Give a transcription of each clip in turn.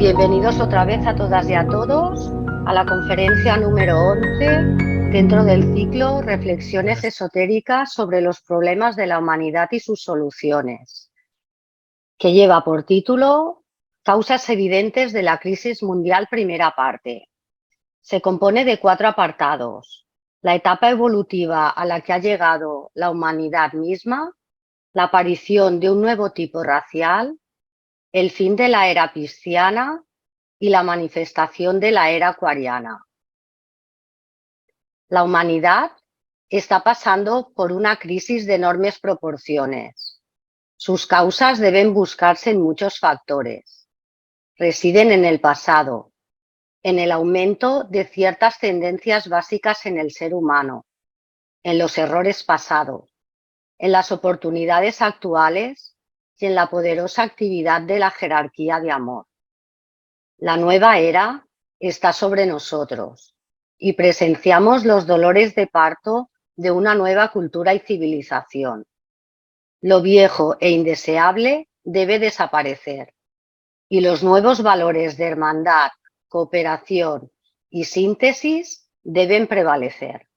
Bienvenidos otra vez a todas y a todos a la conferencia número 11 dentro del ciclo Reflexiones esotéricas sobre los problemas de la humanidad y sus soluciones, que lleva por título Causas evidentes de la crisis mundial, primera parte. Se compone de 4 apartados: la etapa evolutiva a la que ha llegado la humanidad misma, la aparición de un nuevo tipo racial, el fin de la era pisciana y la manifestación de la era acuariana. La humanidad está pasando por una crisis de enormes proporciones. Sus causas deben buscarse en muchos factores. Residen en el pasado, en el aumento de ciertas tendencias básicas en el ser humano, en los errores pasados, en las oportunidades actuales y en la poderosa actividad de la jerarquía de amor. La nueva era está sobre nosotros y presenciamos los dolores de parto de una nueva cultura y civilización. Lo viejo e indeseable debe desaparecer y los nuevos valores de hermandad, cooperación y síntesis deben prevalecer.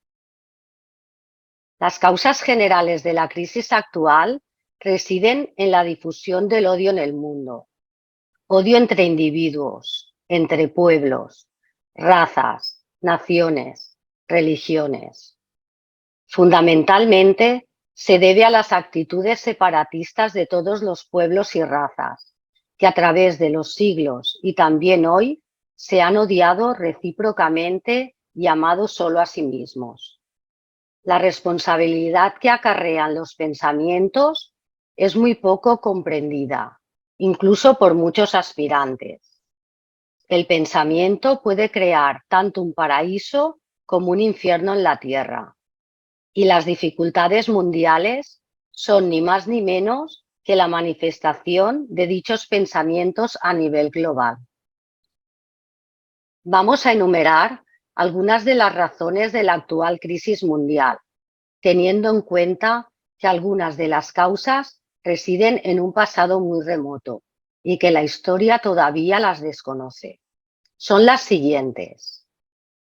Las causas generales de la crisis actual residen en la difusión del odio en el mundo. Odio entre individuos, entre pueblos, razas, naciones, religiones. Fundamentalmente, se debe a las actitudes separatistas de todos los pueblos y razas, que a través de los siglos y también hoy se han odiado recíprocamente y amado solo a sí mismos. La responsabilidad que acarrean los pensamientos es muy poco comprendida, incluso por muchos aspirantes. El pensamiento puede crear tanto un paraíso como un infierno en la tierra, y las dificultades mundiales son ni más ni menos que la manifestación de dichos pensamientos a nivel global. Vamos a enumerar algunas de las razones de la actual crisis mundial, teniendo en cuenta que algunas de las causas residen en un pasado muy remoto y que la historia todavía las desconoce. Son las siguientes: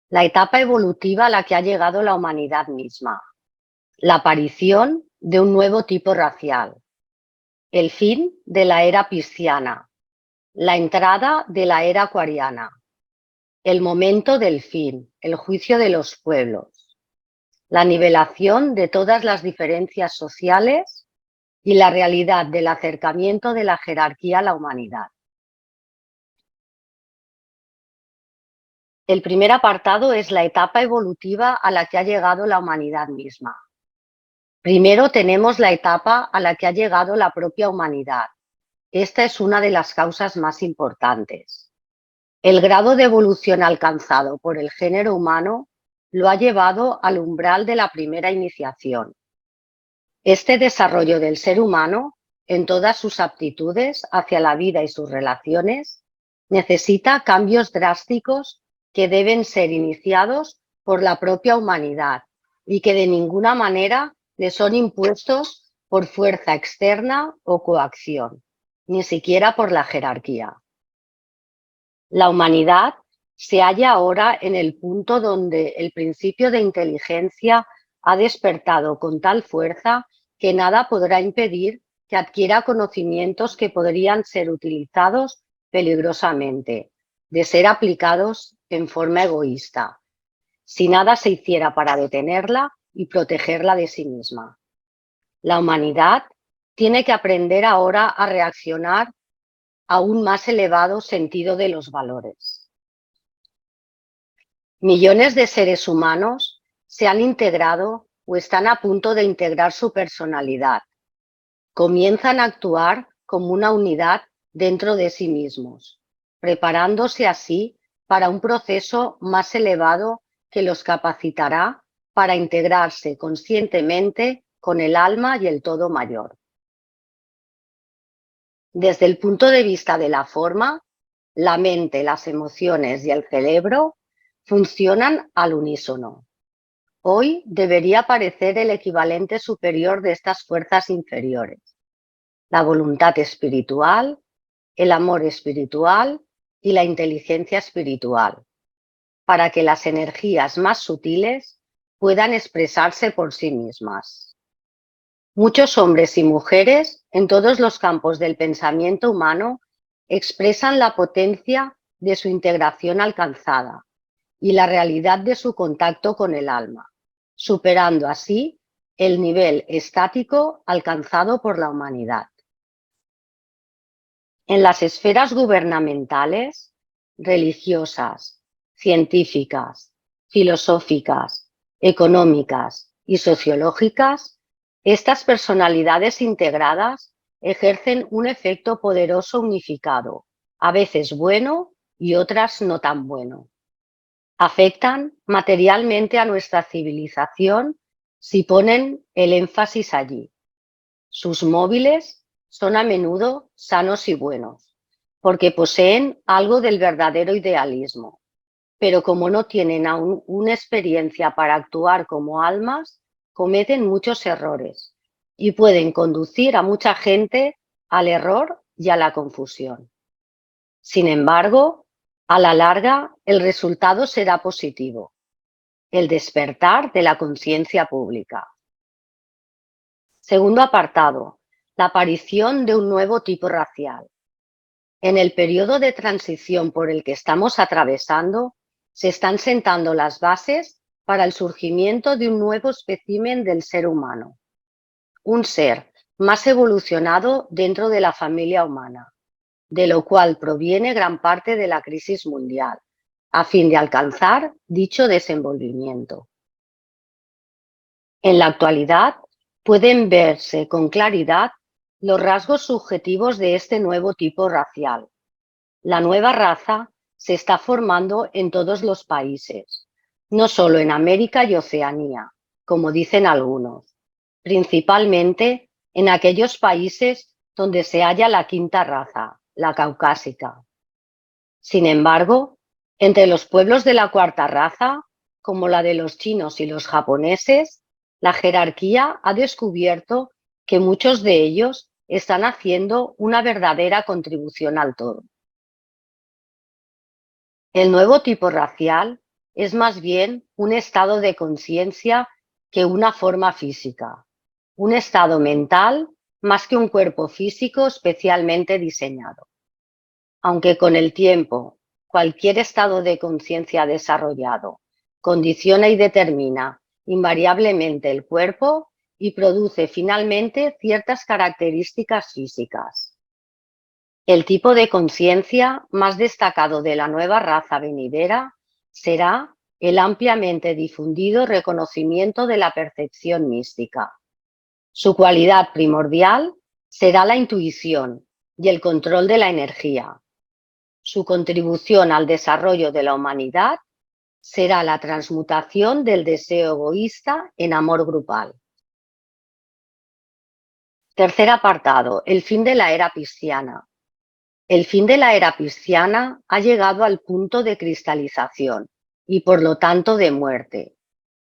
la etapa evolutiva a la que ha llegado la humanidad misma, la aparición de un nuevo tipo racial, el fin de la era pisciana, la entrada de la era acuariana, el momento del fin, el juicio de los pueblos, la nivelación de todas las diferencias sociales y la realidad del acercamiento de la jerarquía a la humanidad. El primer apartado es la etapa evolutiva a la que ha llegado la humanidad misma. Primero tenemos la etapa a la que ha llegado la propia humanidad. Esta es una de las causas más importantes. El grado de evolución alcanzado por el género humano lo ha llevado al umbral de la primera iniciación. Este desarrollo del ser humano, en todas sus aptitudes hacia la vida y sus relaciones, necesita cambios drásticos que deben ser iniciados por la propia humanidad y que de ninguna manera le son impuestos por fuerza externa o coacción, ni siquiera por la jerarquía. La humanidad se halla ahora en el punto donde el principio de inteligencia ha despertado con tal fuerza que nada podrá impedir que adquiera conocimientos que podrían ser utilizados peligrosamente, de ser aplicados en forma egoísta, si nada se hiciera para detenerla y protegerla de sí misma. La humanidad tiene que aprender ahora a reaccionar a un más elevado sentido de los valores. Millones de seres humanos se han integrado o están a punto de integrar su personalidad. Comienzan a actuar como una unidad dentro de sí mismos, preparándose así para un proceso más elevado que los capacitará para integrarse conscientemente con el alma y el todo mayor. Desde el punto de vista de la forma, la mente, las emociones y el cerebro funcionan al unísono. Hoy debería aparecer el equivalente superior de estas fuerzas inferiores: la voluntad espiritual, el amor espiritual y la inteligencia espiritual, para que las energías más sutiles puedan expresarse por sí mismas. Muchos hombres y mujeres en todos los campos del pensamiento humano expresan la potencia de su integración alcanzada y la realidad de su contacto con el alma, superando así el nivel estático alcanzado por la humanidad. En las esferas gubernamentales, religiosas, científicas, filosóficas, económicas y sociológicas, estas personalidades integradas ejercen un efecto poderoso unificado, a veces bueno y otras no tan bueno. Afectan materialmente a nuestra civilización si ponen el énfasis allí. Sus móviles son a menudo sanos y buenos, porque poseen algo del verdadero idealismo, pero como no tienen aún una experiencia para actuar como almas, cometen muchos errores y pueden conducir a mucha gente al error y a la confusión. Sin embargo, a la larga, el resultado será positivo: el despertar de la conciencia pública. Segundo apartado: la aparición de un nuevo tipo racial. En el periodo de transición por el que estamos atravesando, se están sentando las bases para el surgimiento de un nuevo espécimen del ser humano, un ser más evolucionado dentro de la familia humana, de lo cual proviene gran parte de la crisis mundial, a fin de alcanzar dicho desenvolvimiento. En la actualidad pueden verse con claridad los rasgos subjetivos de este nuevo tipo racial. La nueva raza se está formando en todos los países, no solo en América y Oceanía, como dicen algunos, principalmente en aquellos países donde se halla la quinta raza, la caucásica. Sin embargo, entre los pueblos de la cuarta raza, como la de los chinos y los japoneses, la jerarquía ha descubierto que muchos de ellos están haciendo una verdadera contribución al todo. El nuevo tipo racial es más bien un estado de conciencia que una forma física, un estado mental más que un cuerpo físico especialmente diseñado. Aunque con el tiempo cualquier estado de conciencia desarrollado condiciona y determina invariablemente el cuerpo y produce finalmente ciertas características físicas. El tipo de conciencia más destacado de la nueva raza venidera será el ampliamente difundido reconocimiento de la percepción mística. Su cualidad primordial será la intuición y el control de la energía. Su contribución al desarrollo de la humanidad será la transmutación del deseo egoísta en amor grupal. Tercer apartado: el fin de la era pisciana. El fin de la era pisciana ha llegado al punto de cristalización y por lo tanto de muerte,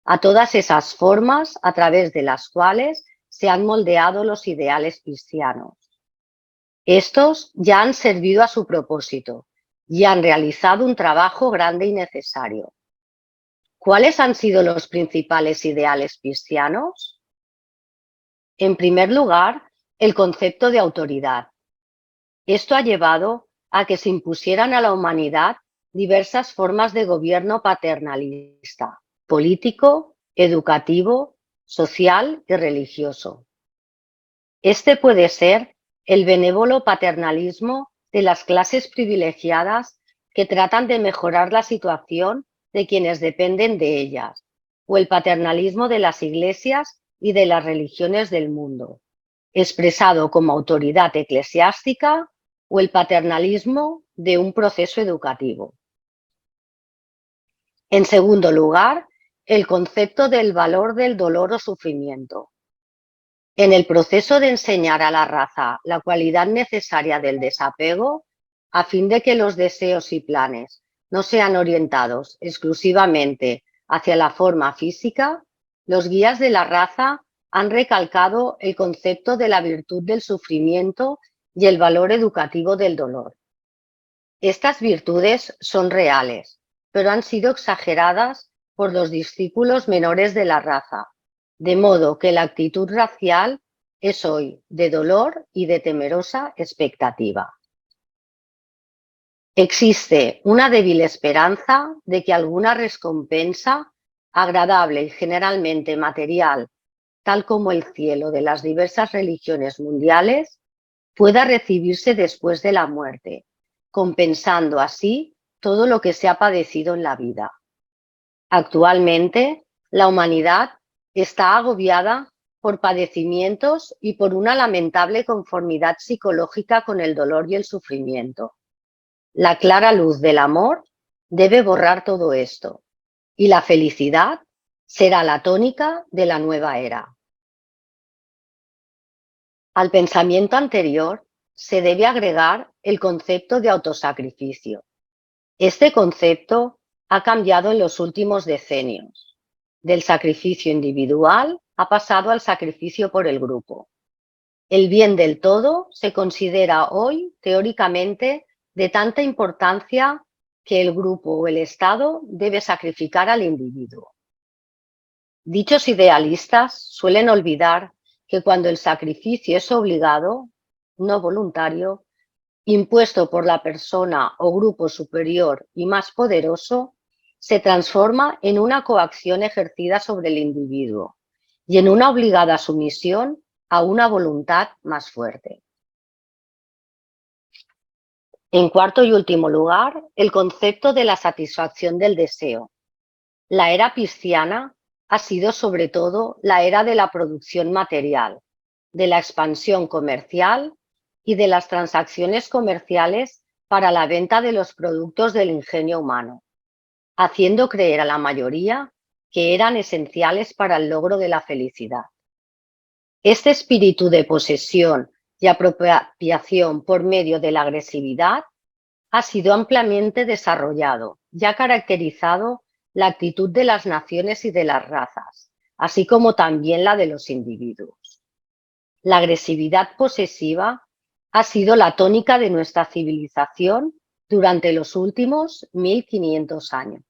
a todas esas formas a través de las cuales se han moldeado los ideales piscianos. Estos ya han servido a su propósito y han realizado un trabajo grande y necesario. ¿Cuáles han sido los principales ideales piscianos? En primer lugar, el concepto de autoridad. Esto ha llevado a que se impusieran a la humanidad diversas formas de gobierno paternalista, político, educativo, social y religioso. Este puede ser el benévolo paternalismo de las clases privilegiadas que tratan de mejorar la situación de quienes dependen de ellas, o el paternalismo de las iglesias y de las religiones del mundo, expresado como autoridad eclesiástica, o el paternalismo de un proceso educativo. En segundo lugar, el concepto del valor del dolor o sufrimiento. En el proceso de enseñar a la raza la cualidad necesaria del desapego, a fin de que los deseos y planes no sean orientados exclusivamente hacia la forma física, los guías de la raza han recalcado el concepto de la virtud del sufrimiento y el valor educativo del dolor. Estas virtudes son reales, pero han sido exageradas por los discípulos menores de la raza, de modo que la actitud racial es hoy de dolor y de temerosa expectativa. Existe una débil esperanza de que alguna recompensa, agradable y generalmente material, tal como el cielo de las diversas religiones mundiales, pueda recibirse después de la muerte, compensando así todo lo que se ha padecido en la vida. Actualmente, la humanidad está agobiada por padecimientos y por una lamentable conformidad psicológica con el dolor y el sufrimiento. La clara luz del amor debe borrar todo esto, y la felicidad será la tónica de la nueva era. Al pensamiento anterior se debe agregar el concepto de autosacrificio. Este concepto ha cambiado en los últimos decenios. Del sacrificio individual ha pasado al sacrificio por el grupo. El bien del todo se considera hoy teóricamente de tanta importancia que el grupo o el Estado debe sacrificar al individuo. Dichos idealistas suelen olvidar que cuando el sacrificio es obligado, no voluntario, impuesto por la persona o grupo superior y más poderoso, se transforma en una coacción ejercida sobre el individuo y en una obligada sumisión a una voluntad más fuerte. En cuarto y último lugar, el concepto de la satisfacción del deseo. La era pisciana ha sido sobre todo la era de la producción material, de la expansión comercial y de las transacciones comerciales para la venta de los productos del ingenio humano, haciendo creer a la mayoría que eran esenciales para el logro de la felicidad. Este espíritu de posesión y apropiación por medio de la agresividad ha sido ampliamente desarrollado y ha caracterizado la actitud de las naciones y de las razas, así como también la de los individuos. La agresividad posesiva ha sido la tónica de nuestra civilización durante los últimos 1500 años.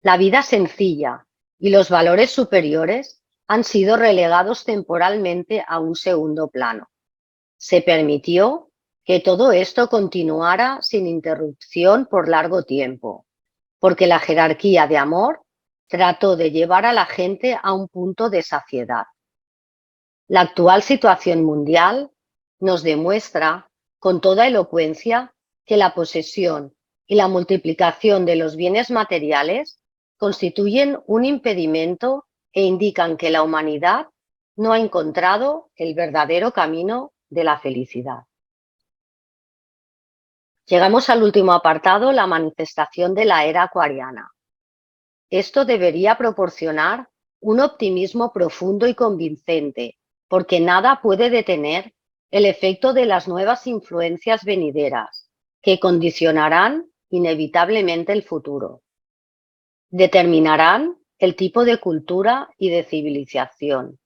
La vida sencilla y los valores superiores han sido relegados temporalmente a un segundo plano. Se permitió que todo esto continuara sin interrupción por largo tiempo, porque la jerarquía de amor trató de llevar a la gente a un punto de saciedad. La actual situación mundial nos demuestra con toda elocuencia que la posesión y la multiplicación de los bienes materiales constituyen un impedimento e indican que la humanidad no ha encontrado el verdadero camino de la felicidad. Llegamos al último apartado, la manifestación de la era acuariana. Esto debería proporcionar un optimismo profundo y convincente, porque nada puede detener el efecto de las nuevas influencias venideras, que condicionarán inevitablemente el futuro. Determinarán el tipo de cultura y de civilización,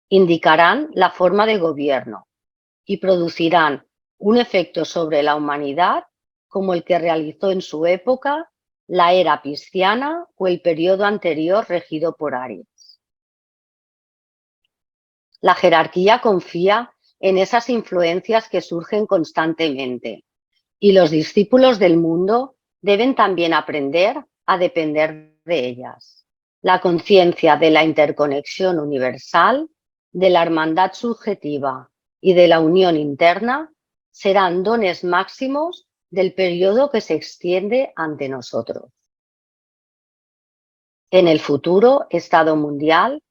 indicarán la forma de gobierno y producirán un efecto sobre la humanidad como el que realizó en su época la era pisciana o el periodo anterior regido por Aries. La jerarquía confía en esas influencias que surgen constantemente y los discípulos del mundo deben también aprender a depender de ellas. La conciencia de la interconexión universal, de la hermandad subjetiva y de la unión interna serán dones máximos del periodo que se extiende ante nosotros. En el futuro estado mundial,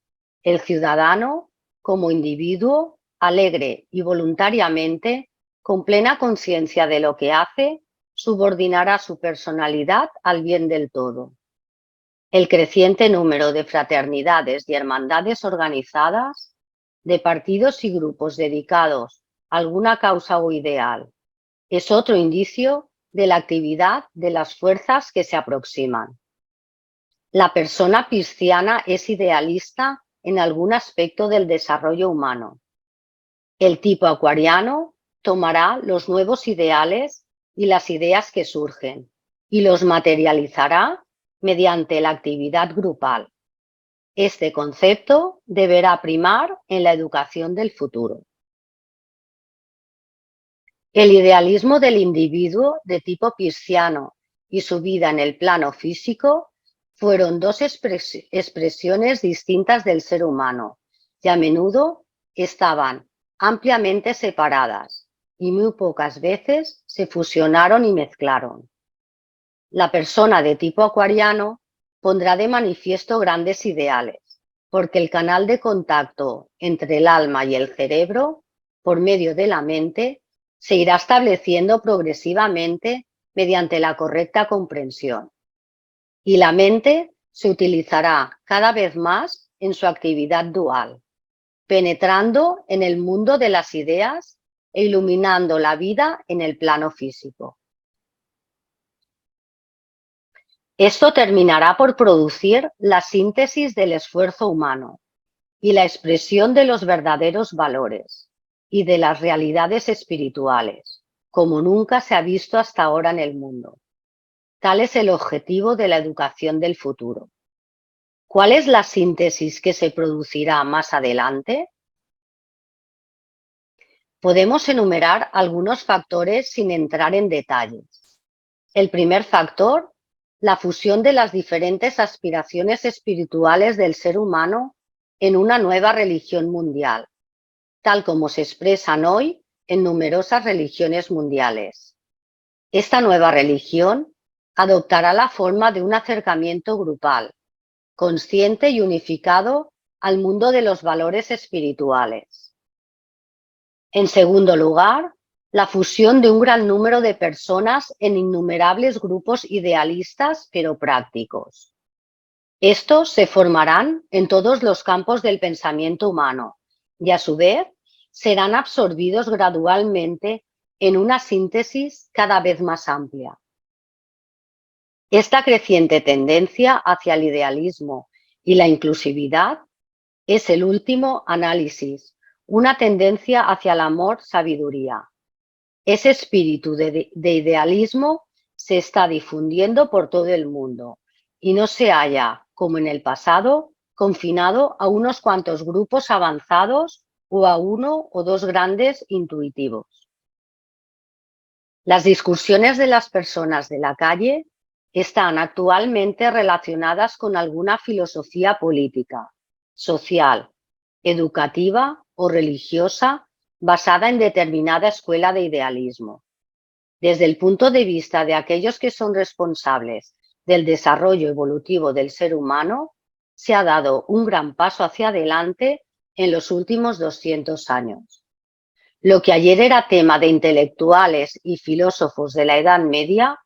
el ciudadano, como individuo, alegre y voluntariamente, con plena conciencia de lo que hace, subordinará su personalidad al bien del todo. El creciente número de fraternidades y hermandades organizadas, de partidos y grupos dedicados a alguna causa o ideal, es otro indicio de la actividad de las fuerzas que se aproximan. La persona pisciana es idealista en algún aspecto del desarrollo humano. El tipo acuariano tomará los nuevos ideales y las ideas que surgen, y los materializará mediante la actividad grupal. Este concepto deberá primar en la educación del futuro. El idealismo del individuo de tipo pisciano y su vida en el plano físico fueron dos expresiones distintas del ser humano y a menudo estaban ampliamente separadas y muy pocas veces se fusionaron y mezclaron. La persona de tipo acuariano pondrá de manifiesto grandes ideales, porque el canal de contacto entre el alma y el cerebro, por medio de la mente, se irá estableciendo progresivamente mediante la correcta comprensión. Y la mente se utilizará cada vez más en su actividad dual, penetrando en el mundo de las ideas e iluminando la vida en el plano físico. Esto terminará por producir la síntesis del esfuerzo humano y la expresión de los verdaderos valores y de las realidades espirituales, como nunca se ha visto hasta ahora en el mundo. Tal es el objetivo de la educación del futuro. ¿Cuál es la síntesis que se producirá más adelante? Podemos enumerar algunos factores sin entrar en detalles. El primer factor, la fusión de las diferentes aspiraciones espirituales del ser humano en una nueva religión mundial, tal como se expresan hoy en numerosas religiones mundiales. Esta nueva religión adoptará la forma de un acercamiento grupal, consciente y unificado al mundo de los valores espirituales. En segundo lugar, la fusión de un gran número de personas en innumerables grupos idealistas pero prácticos. Estos se formarán en todos los campos del pensamiento humano y a su vez serán absorbidos gradualmente en una síntesis cada vez más amplia. Esta creciente tendencia hacia el idealismo y la inclusividad es el último análisis, una tendencia hacia el amor-sabiduría. Ese espíritu de idealismo se está difundiendo por todo el mundo y no se halla, como en el pasado, confinado a unos cuantos grupos avanzados o a uno o dos grandes intuitivos. Las discusiones de las personas de la calle están actualmente relacionadas con alguna filosofía política, social, educativa o religiosa basada en determinada escuela de idealismo. Desde el punto de vista de aquellos que son responsables del desarrollo evolutivo del ser humano, se ha dado un gran paso hacia adelante en los últimos 200 años. Lo que ayer era tema de intelectuales y filósofos de la Edad Media,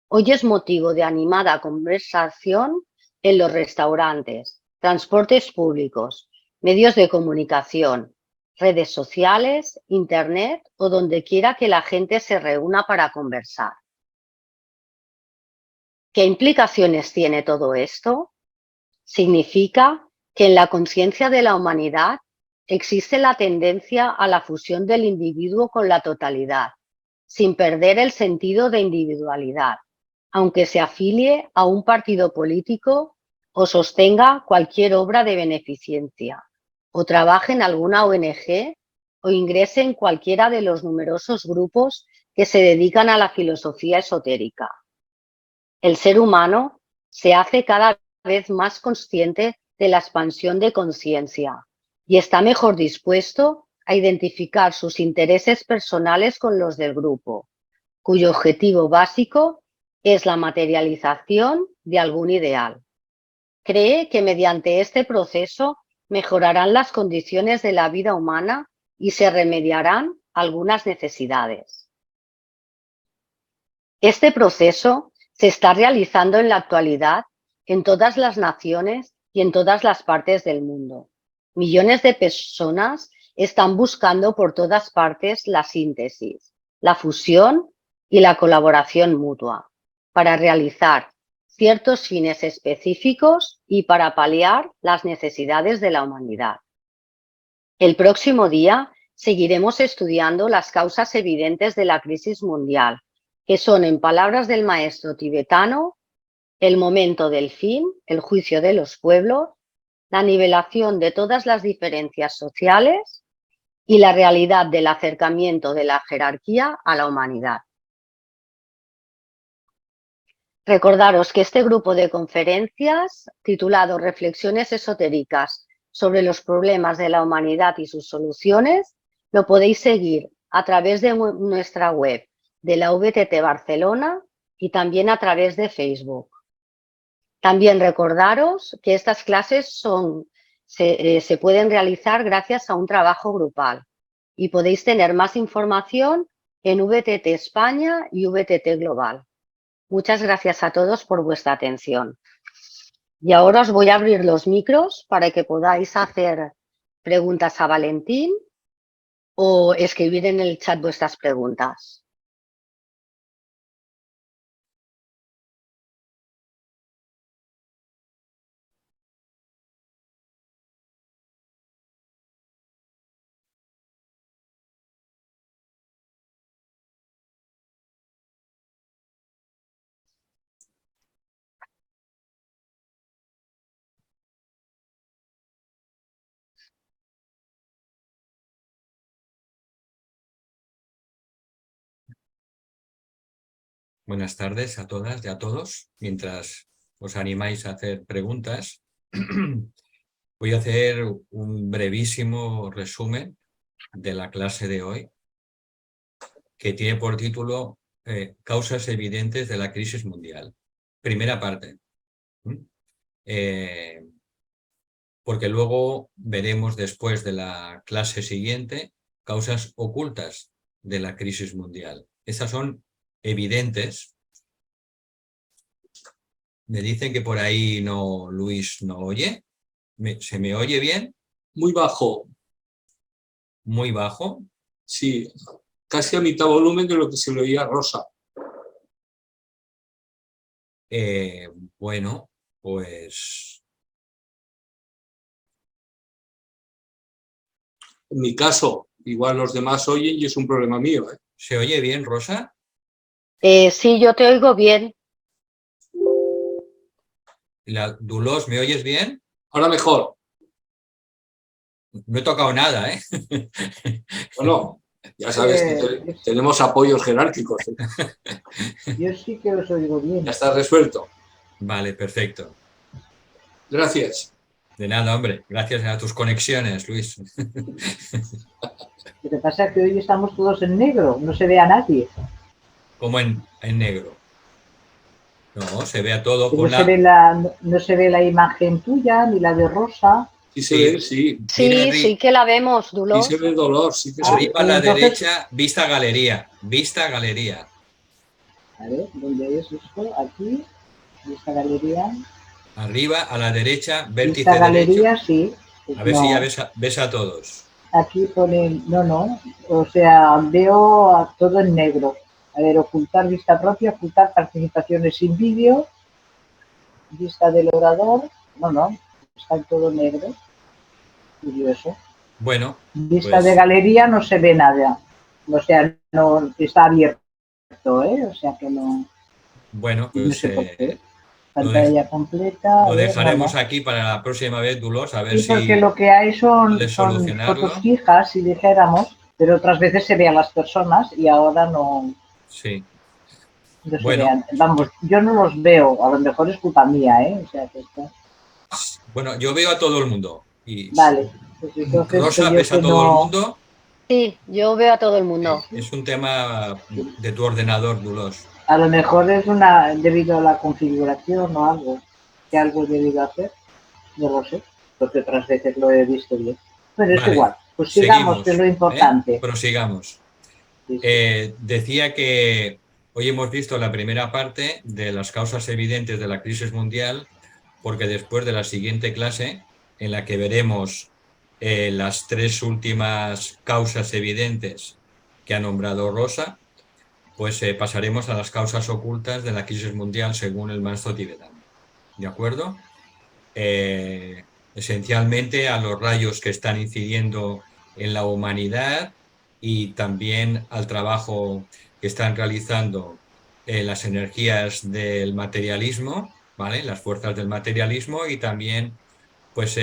hoy es motivo de animada conversación en los restaurantes, transportes públicos, medios de comunicación, redes sociales, internet o donde quiera que la gente se reúna para conversar. ¿Qué implicaciones tiene todo esto? Significa que en la conciencia de la humanidad existe la tendencia a la fusión del individuo con la totalidad, sin perder el sentido de individualidad, aunque se afilie a un partido político o sostenga cualquier obra de beneficencia, o trabaje en alguna ONG o ingrese en cualquiera de los numerosos grupos que se dedican a la filosofía esotérica. El ser humano se hace cada vez más consciente de la expansión de conciencia y está mejor dispuesto a identificar sus intereses personales con los del grupo, cuyo objetivo básico es la materialización de algún ideal. Cree que mediante este proceso mejorarán las condiciones de la vida humana y se remediarán algunas necesidades. Este proceso se está realizando en la actualidad en todas las naciones y en todas las partes del mundo. Millones de personas están buscando por todas partes la síntesis, la fusión y la colaboración mutua para realizar ciertos fines específicos y para paliar las necesidades de la humanidad. El próximo día seguiremos estudiando las causas evidentes de la crisis mundial que son, en palabras del maestro tibetano, el momento del fin, el juicio de los pueblos, la nivelación de todas las diferencias sociales y la realidad del acercamiento de la jerarquía a la humanidad. Recordaros que este grupo de conferencias, titulado Reflexiones esotéricas sobre los problemas de la humanidad y sus soluciones, lo podéis seguir a través de nuestra web de la VTT Barcelona y también a través de Facebook. También recordaros que estas clases se pueden realizar gracias a un trabajo grupal y podéis tener más información en VTT España y VTT Global. Muchas gracias a todos por vuestra atención. Y ahora os voy a abrir los micros para que podáis hacer preguntas a Valentín o escribir en el chat vuestras preguntas. Buenas tardes a todas y a todos. Mientras os animáis a hacer preguntas, voy a hacer un brevísimo resumen de la clase de hoy, que tiene por título Causas evidentes de la crisis mundial. Primera parte. Porque luego veremos después de la clase siguiente causas ocultas de la crisis mundial. Esas son evidentes. Me dicen que por ahí no, Luis no oye. ¿Se me oye bien? Muy bajo. Muy bajo. Sí, casi a mitad volumen de lo que se le oía a Rosa. Bueno, pues... En mi caso, igual los demás oyen y es un problema mío, ¿eh? ¿Se oye bien, Rosa? Sí, yo te oigo bien. Dulos, ¿me oyes bien? Ahora mejor. No he tocado nada, ¿eh? Bueno, ya sabes que tenemos apoyos jerárquicos, ¿eh? Yo sí que os oigo bien. Ya está resuelto. Vale, perfecto. Gracias. De nada, hombre. Gracias a tus conexiones, Luis. Lo que pasa es que hoy estamos todos en negro, no se ve a nadie. ¿Cómo en negro? No, se ve a todo Que con no se ve la imagen tuya ni la de Rosa. Sí se ve, sí. Sí que la vemos, Dulos. Sí se ve dolor, sí que se ve. Arriba a la derecha, vista galería. Vista galería. A ver, ¿dónde es esto? Aquí, vista galería. Arriba a la derecha, vértice Vista galería, derecho. sí. A ver no. si ya ves a todos. Aquí ponen, no, o sea, veo todo en negro. A ver, ocultar vista propia, ocultar participaciones sin vídeo, vista del orador, no, está todo negro. Curioso. Bueno. Vista de galería no se ve nada. O sea, no está abierto, ¿eh? O sea que no. Bueno, pues. No sé por qué. Pantalla completa. Lo dejaremos aquí para la próxima vez, Dulos, a ver si. Porque lo que hay son fotos fijas, si dijéramos, pero otras veces se ve a las personas y ahora no. Sí. No se vean. Vamos, yo no los veo, a lo mejor es culpa mía, ¿eh? O sea que está. Bueno, yo veo a todo el mundo. Y... Vale. Pues entonces, Rosa, ¿ves a todo el mundo? Sí, yo veo a todo el mundo. Es un tema de tu ordenador, Dulos. A lo mejor es debido a la configuración o algo, que algo he debido hacer, no lo sé, porque otras veces lo he visto bien. Pero es igual, pues sigamos, que es lo importante. Prosigamos. Sí, sí. Decía que hoy hemos visto la primera parte de las causas evidentes de la crisis mundial, porque después de la siguiente clase, en la que veremos las tres últimas causas evidentes que ha nombrado Rosa, pues pasaremos a las causas ocultas de la crisis mundial según el maestro tibetano. ¿De acuerdo? Esencialmente a los rayos que están incidiendo en la humanidad y también al trabajo que están realizando las energías del materialismo, ¿vale? Las fuerzas del materialismo y también, pues,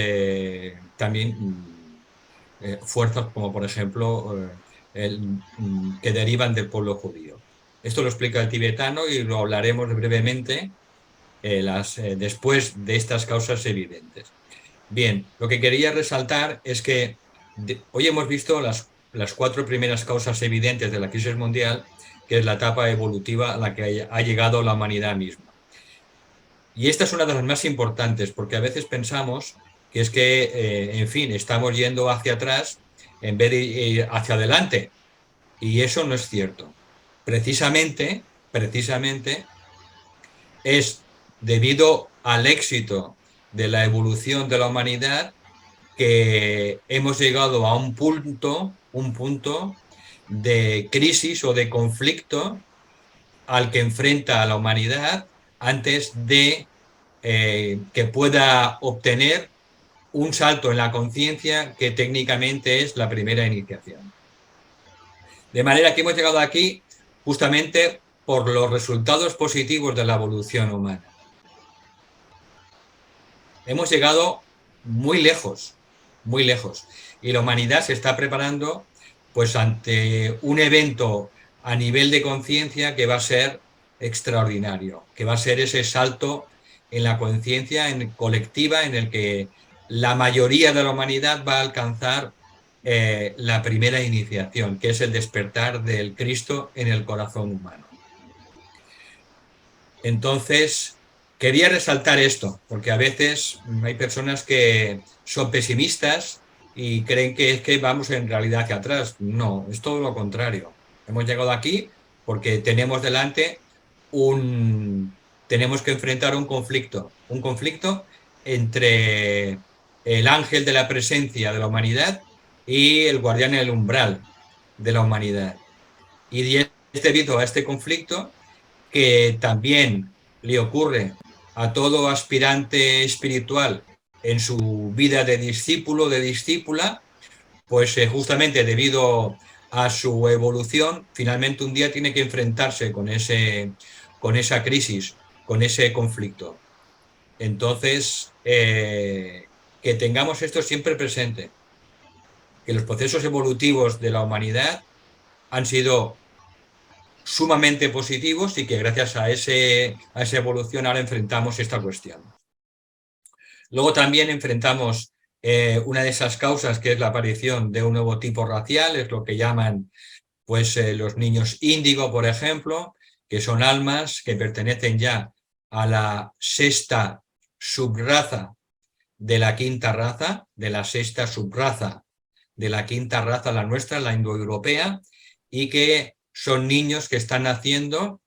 fuerzas como, por ejemplo, que derivan del pueblo judío. Esto lo explica el tibetano y lo hablaremos brevemente después de estas causas evidentes. Bien, lo que quería resaltar es que hoy hemos visto las 4 primeras causas evidentes de la crisis mundial, que es la etapa evolutiva a la que ha llegado la humanidad misma. Y esta es una de las más importantes, porque a veces pensamos que es que, en fin, estamos yendo hacia atrás en vez de ir hacia adelante. Y eso no es cierto. Precisamente es debido al éxito de la evolución de la humanidad que hemos llegado a un punto de crisis o de conflicto al que enfrenta a la humanidad antes de que pueda obtener un salto en la conciencia que técnicamente es la primera iniciación. De manera que hemos llegado aquí justamente por los resultados positivos de la evolución humana. Hemos llegado muy lejos, muy lejos. Y la humanidad se está preparando pues ante un evento a nivel de conciencia que va a ser extraordinario, que va a ser ese salto en la conciencia colectiva en el que la mayoría de la humanidad va a alcanzar la primera iniciación, que es el despertar del Cristo en el corazón humano. Entonces, quería resaltar esto, porque a veces hay personas que son pesimistas y creen que es que vamos en realidad hacia atrás. No, es todo lo contrario. Hemos llegado aquí porque tenemos delante tenemos que enfrentar un conflicto entre el ángel de la presencia de la humanidad y el guardián en el umbral de la humanidad. Y es debido a este conflicto que también le ocurre a todo aspirante espiritual en su vida de discípulo, de discípula, pues justamente debido a su evolución, finalmente un día tiene que enfrentarse con esa crisis, con ese conflicto. Entonces, que tengamos esto siempre presente, que los procesos evolutivos de la humanidad han sido sumamente positivos y que gracias a esa evolución ahora enfrentamos esta cuestión. Luego también enfrentamos una de esas causas, que es la aparición de un nuevo tipo racial, es lo que llaman pues, los niños índigo, por ejemplo, que son almas que pertenecen ya a la 6ª subraza de la 5ª raza, de la 6ª subraza de la 5ª raza, la nuestra, la indoeuropea, y que son niños que están naciendo,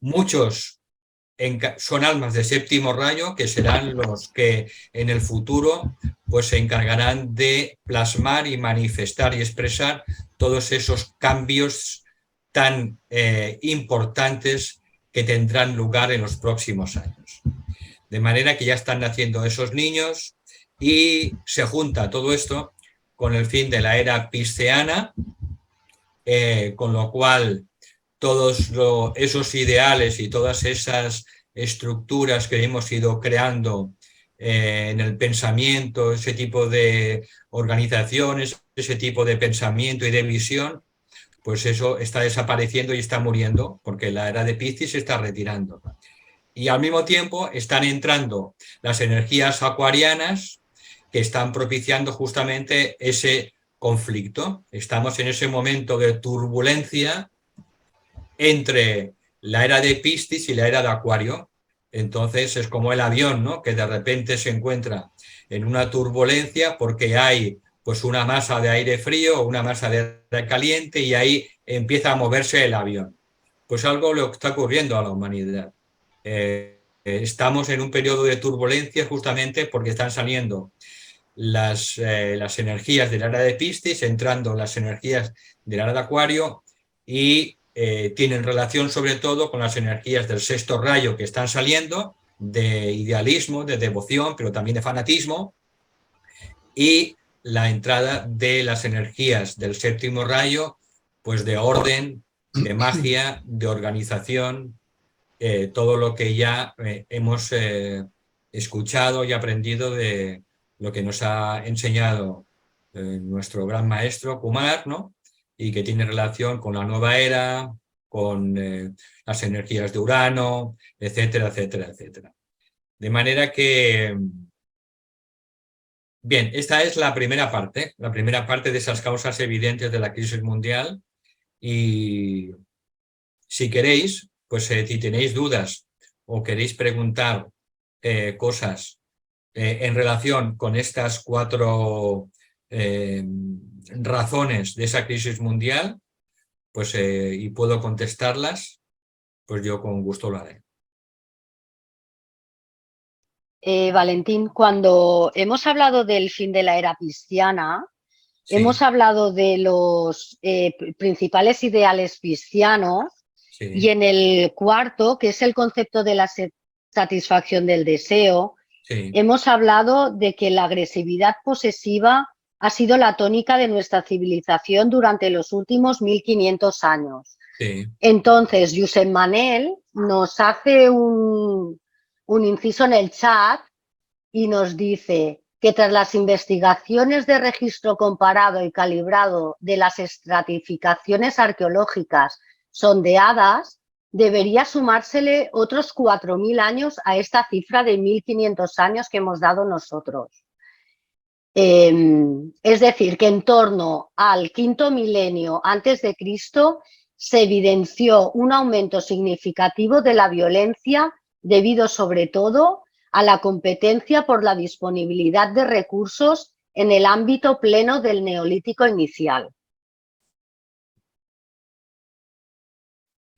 muchos son almas de 7º rayo, que serán los que en el futuro pues, se encargarán de plasmar y manifestar y expresar todos esos cambios tan importantes que tendrán lugar en los próximos años. De manera que ya están naciendo esos niños y se junta todo esto con el fin de la era pisceana, con lo cual todos esos ideales y todas esas estructuras que hemos ido creando en el pensamiento, ese tipo de organizaciones, ese tipo de pensamiento y de visión, pues eso está desapareciendo y está muriendo, porque la era de Piscis se está retirando. Y al mismo tiempo están entrando las energías acuarianas que están propiciando justamente ese conflicto. Estamos en ese momento de turbulencia entre la era de Piscis y la era de Acuario. Entonces es como el avión, ¿no?, que de repente se encuentra en una turbulencia porque hay pues una masa de aire frío o una masa de aire caliente y ahí empieza a moverse el avión. Pues algo le está ocurriendo a la humanidad. Estamos en un periodo de turbulencia justamente porque están saliendo las energías del era de Piscis, entrando las energías del era de Acuario y tienen relación sobre todo con las energías del 6º rayo que están saliendo, de idealismo, de devoción, pero también de fanatismo, y la entrada de las energías del 7º rayo, pues de orden, de magia, de organización, todo lo que ya hemos escuchado y aprendido de lo que nos ha enseñado nuestro gran maestro Kumar, ¿no? Y que tiene relación con la nueva era, con las energías de Urano, etcétera, etcétera, etcétera. De manera que, bien, esta es la primera parte de esas causas evidentes de la crisis mundial. Y si queréis, pues si tenéis dudas o queréis preguntar cosas en relación con estas 4 razones de esa crisis mundial, pues y puedo contestarlas, pues yo con gusto lo haré. Valentín, cuando hemos hablado del fin de la era pisciana, Sí, hemos hablado de los principales ideales piscianos sí, y en el cuarto, que es el concepto de la satisfacción del deseo, sí, hemos hablado de que la agresividad posesiva ha sido la tónica de nuestra civilización durante los últimos 1500 años. sí. Entonces, Josep Manel nos hace un inciso en el chat y nos dice que tras las investigaciones de registro comparado y calibrado de las estratificaciones arqueológicas sondeadas, debería sumársele otros 4.000 años a esta cifra de 1.500 años que hemos dado nosotros. Es decir, que en torno al quinto milenio antes de Cristo se evidenció un aumento significativo de la violencia debido sobre todo a la competencia por la disponibilidad de recursos en el ámbito pleno del neolítico inicial.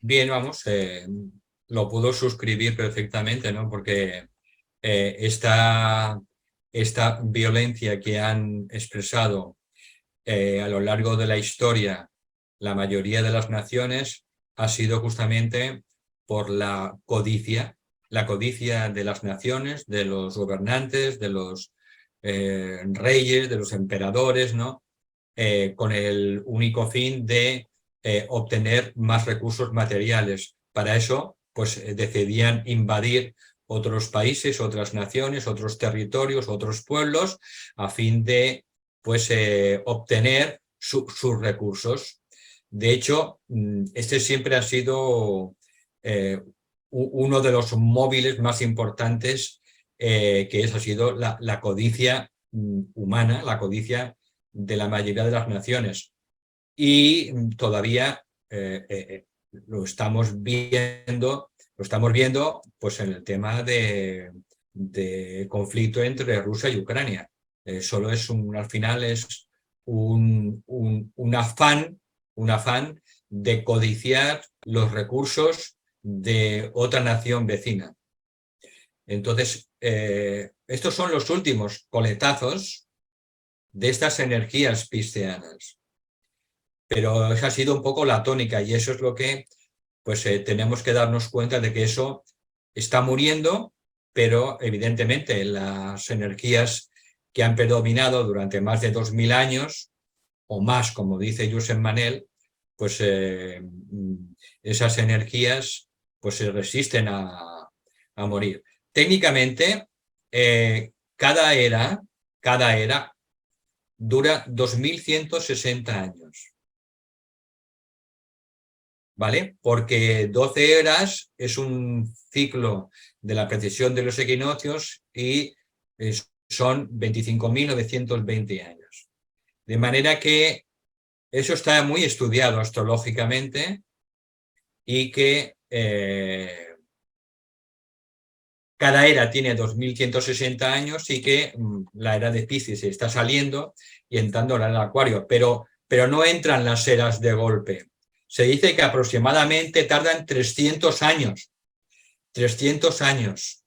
Bien, vamos, lo puedo suscribir perfectamente, ¿no? Porque esta violencia que han expresado a lo largo de la historia la mayoría de las naciones ha sido justamente por la codicia de las naciones, de los gobernantes, de los reyes, de los emperadores, ¿no? Con el único fin de obtener más recursos materiales. Para eso, pues decidían invadir otros países, otras naciones, otros territorios, otros pueblos, a fin de pues, obtener sus recursos. De hecho, este siempre ha sido uno de los móviles más importantes ha sido la codicia humana, la codicia de la mayoría de las naciones. Y todavía lo estamos viendo pues en el tema de conflicto entre Rusia y Ucrania. Solo es al final es un afán de codiciar los recursos de otra nación vecina. Entonces, estos son los últimos coletazos de estas energías piscianas. Pero esa ha sido un poco la tónica y eso es lo que pues tenemos que darnos cuenta de que eso está muriendo, pero evidentemente las energías que han predominado durante más de 2000 años o más, como dice Josep Manel, pues esas energías pues se resisten a morir. Técnicamente, cada era dura 2160 años. ¿Vale? Porque 12 eras es un ciclo de la precesión de los equinoccios y son 25.920 años. De manera que eso está muy estudiado astrológicamente y que cada era tiene 2160 años y que la era de Piscis está saliendo y entrando la era de Acuario, pero no entran las eras de golpe. Se dice que aproximadamente tardan 300 años. 300 años.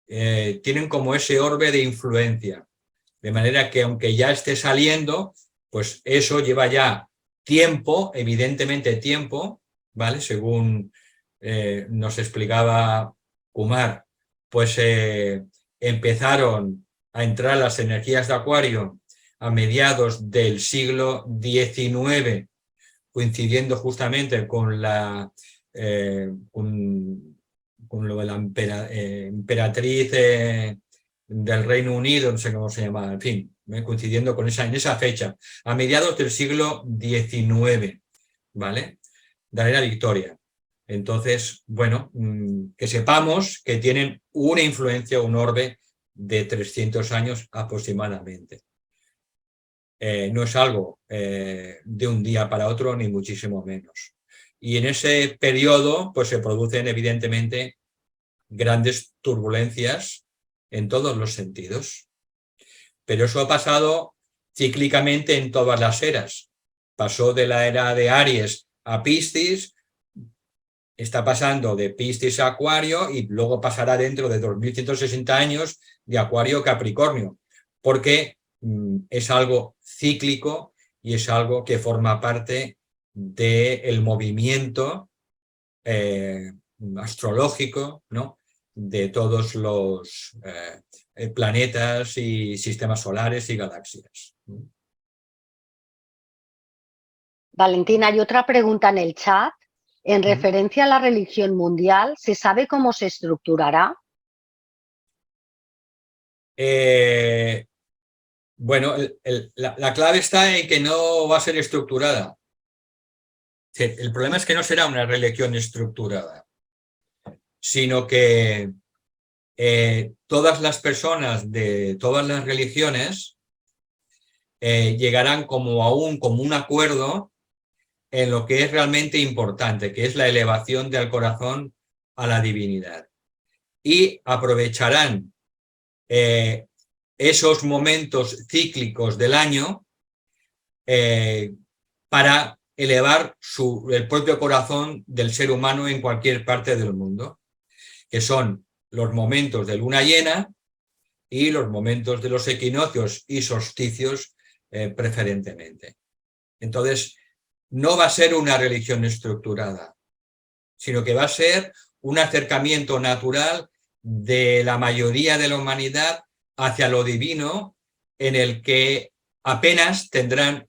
Tienen como ese orbe de influencia. De manera que aunque ya esté saliendo, pues eso lleva ya tiempo, evidentemente tiempo, ¿vale? Según nos explicaba Kumar, pues empezaron a entrar las energías de Acuario a mediados del siglo XIX, coincidiendo justamente con con lo de la emperatriz del Reino Unido, no sé cómo se llama, en fin, coincidiendo con en esa fecha, a mediados del siglo XIX, ¿vale? De la era Victoria. Entonces, bueno, que sepamos que tienen una influencia, un orbe de 300 años aproximadamente. No es algo de un día para otro, ni muchísimo menos. Y en ese periodo, pues se producen evidentemente grandes turbulencias en todos los sentidos. Pero eso ha pasado cíclicamente en todas las eras. Pasó de la era de Aries a Piscis, está pasando de Piscis a Acuario y luego pasará dentro de 2160 años de Acuario a Capricornio, porque es algo cíclico y es algo que forma parte del movimiento astrológico, ¿no?, de todos los planetas y sistemas solares y galaxias. Valentina, hay otra pregunta en el chat. En referencia a la religión mundial, ¿se sabe cómo se estructurará? Bueno, la clave está en que no va a ser estructurada. El problema es que no será una religión estructurada, sino que todas las personas de todas las religiones llegarán como a un acuerdo en lo que es realmente importante, que es la elevación del corazón a la divinidad. Y aprovecharán esos momentos cíclicos del año para elevar el propio corazón del ser humano en cualquier parte del mundo, que son los momentos de luna llena y los momentos de los equinoccios y solsticios preferentemente. Entonces, no va a ser una religión estructurada, sino que va a ser un acercamiento natural de la mayoría de la humanidad hacia lo divino, en el que apenas tendrán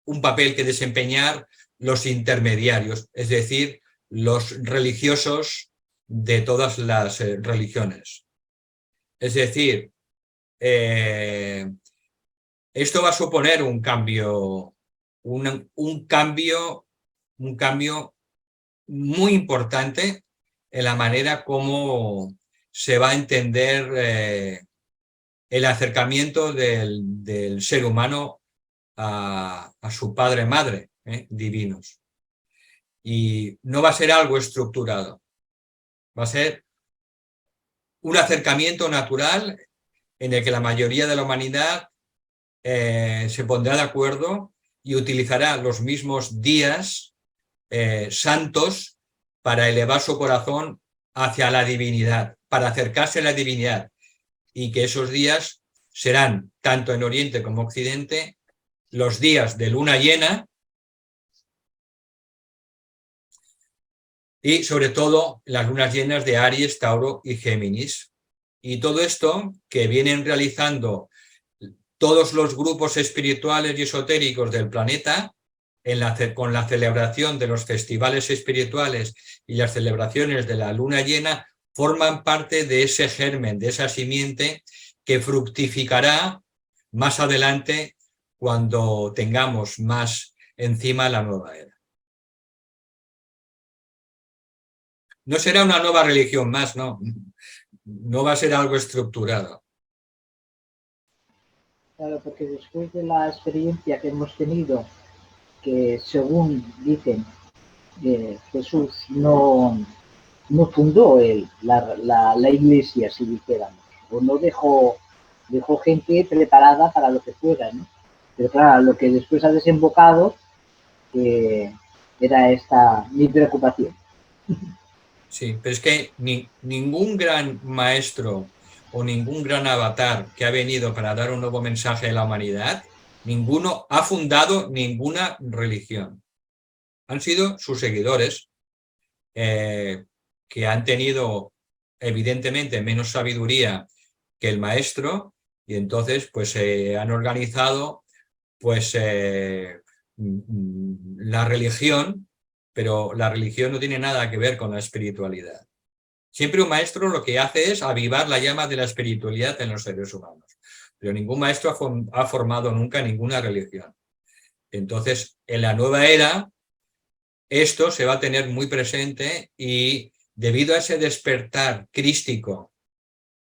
un papel que desempeñar los intermediarios, es decir, los religiosos de todas las religiones. Es decir, esto va a suponer un cambio muy importante en la manera como se va a entender el acercamiento del ser humano a su padre-madre, divinos. Y no va a ser algo estructurado, va a ser un acercamiento natural en el que la mayoría de la humanidad se pondrá de acuerdo y utilizará los mismos días santos para elevar su corazón hacia la divinidad, para acercarse a la divinidad, y que esos días serán, tanto en Oriente como Occidente, los días de luna llena y sobre todo las lunas llenas de Aries, Tauro y Géminis. Y todo esto que vienen realizando todos los grupos espirituales y esotéricos del planeta con la celebración de los festivales espirituales y las celebraciones de la luna llena, forman parte de ese germen, de esa simiente que fructificará más adelante cuando tengamos más encima la nueva era. No será una nueva religión más, no. No va a ser algo estructurado. Claro, porque después de la experiencia que hemos tenido, que según dicen, Jesús no fundó la iglesia, si dijéramos, o no dejó gente preparada para lo que fuera, ¿no? Pero claro, lo que después ha desembocado era esta mi preocupación. Sí, pero es que ningún gran maestro o ningún gran avatar que ha venido para dar un nuevo mensaje a la humanidad, ninguno ha fundado ninguna religión. Han sido sus seguidores que han tenido evidentemente menos sabiduría que el maestro, y entonces pues han organizado pues la religión, pero la religión no tiene nada que ver con la espiritualidad, Siempre un maestro lo que hace es avivar la llama de la espiritualidad en los seres humanos. Pero ningún maestro ha formado nunca ninguna religión. Entonces, en la nueva era, esto se va a tener muy presente y debido a ese despertar crístico,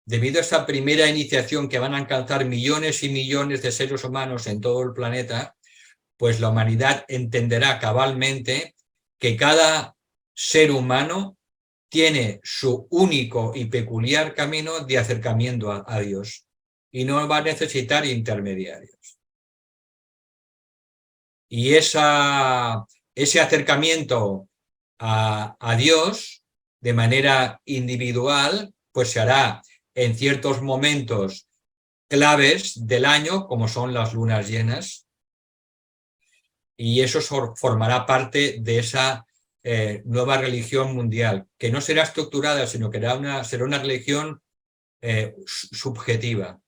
debido a esta primera iniciación que van a alcanzar millones y millones de seres humanos en todo el planeta, pues la humanidad entenderá cabalmente que cada ser humano tiene su único y peculiar camino de acercamiento a Dios y no va a necesitar intermediarios. Y ese acercamiento a Dios de manera individual, pues se hará en ciertos momentos claves del año, como son las lunas llenas, y eso formará parte de esa nueva religión mundial, que no será estructurada, sino que será una religión subjetiva.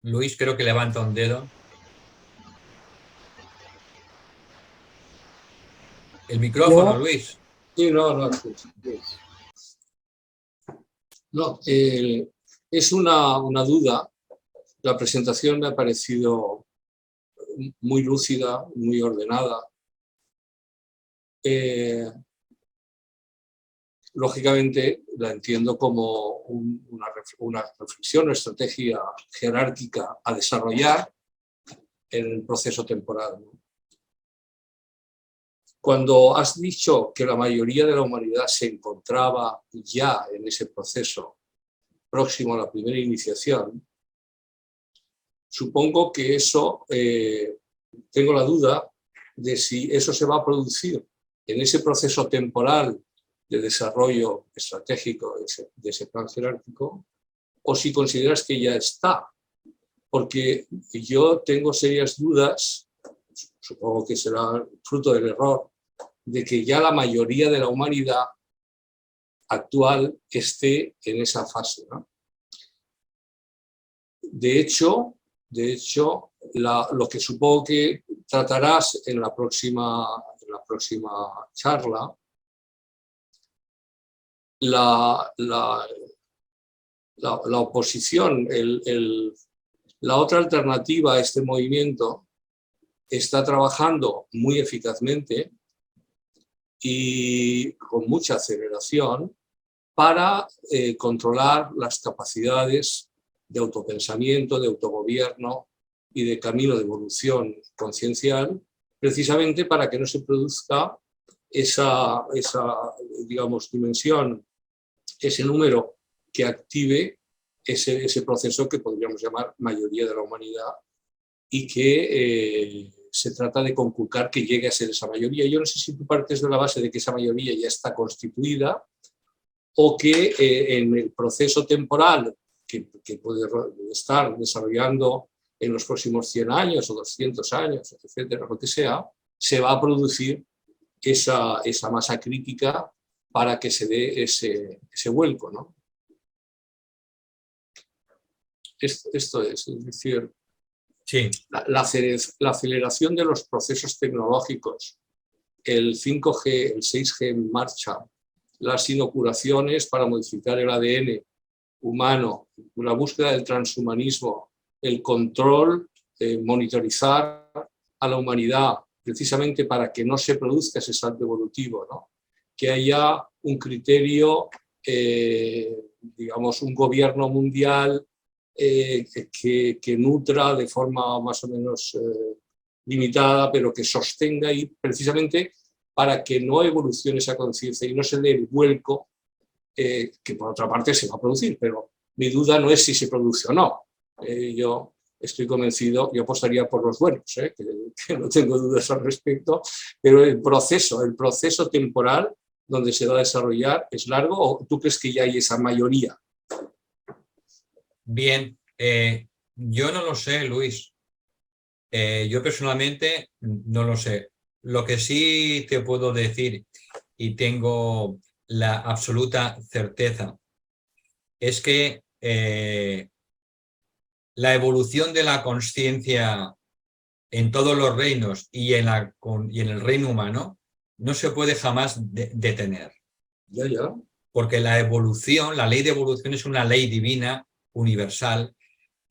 Luis creo que levanta un dedo. El micrófono, Luis. Sí, no. No, es una duda. La presentación me ha parecido muy lúcida, muy ordenada. Lógicamente la entiendo como una reflexión o estrategia jerárquica a desarrollar en el proceso temporal, ¿no? Cuando has dicho que la mayoría de la humanidad se encontraba ya en ese proceso próximo a la primera iniciación, supongo que eso, tengo la duda de si eso se va a producir en ese proceso temporal de desarrollo estratégico de ese plan jerárquico, o si consideras que ya está. Porque yo tengo serias dudas, supongo que será fruto del error, de que ya la mayoría de la humanidad actual esté en esa fase, ¿no? De hecho, lo que supongo que tratarás en la próxima charla, la oposición, la otra alternativa a este movimiento está trabajando muy eficazmente y con mucha aceleración para controlar las capacidades de autopensamiento, de autogobierno y de camino de evolución conciencial, precisamente para que no se produzca esa digamos, dimensión, ese número que active ese proceso que podríamos llamar mayoría de la humanidad y que se trata de conculcar que llegue a ser esa mayoría. Yo no sé si tú partes de la base de que esa mayoría ya está constituida o que en el proceso temporal que puede estar desarrollando en los próximos 100 años o 200 años, etcétera, lo que sea, se va a producir esa masa crítica para que se dé ese vuelco, ¿no? Esto es decir, sí. la aceleración de los procesos tecnológicos, el 5G, el 6G en marcha, las inoculaciones para modificar el ADN humano, la búsqueda del transhumanismo, el control, monitorizar a la humanidad precisamente para que no se produzca ese salto evolutivo, ¿no? Que haya un criterio, digamos, un gobierno mundial que nutra de forma más o menos limitada, pero que sostenga y precisamente para que no evolucione esa conciencia y no se dé el vuelco que por otra parte se va a producir, pero mi duda no es si se produce o no. Yo estoy convencido, yo apostaría por los buenos, que no tengo dudas al respecto, pero el proceso temporal donde se va a desarrollar es largo, ¿o tú crees que ya hay esa mayoría? Bien, yo no lo sé, Luis. Yo personalmente no lo sé. Lo que sí te puedo decir, y tengo la absoluta certeza, es que la evolución de la consciencia en todos los reinos y en el reino humano no se puede jamás detener. Ya. Porque la evolución, la ley de evolución es una ley divina, universal,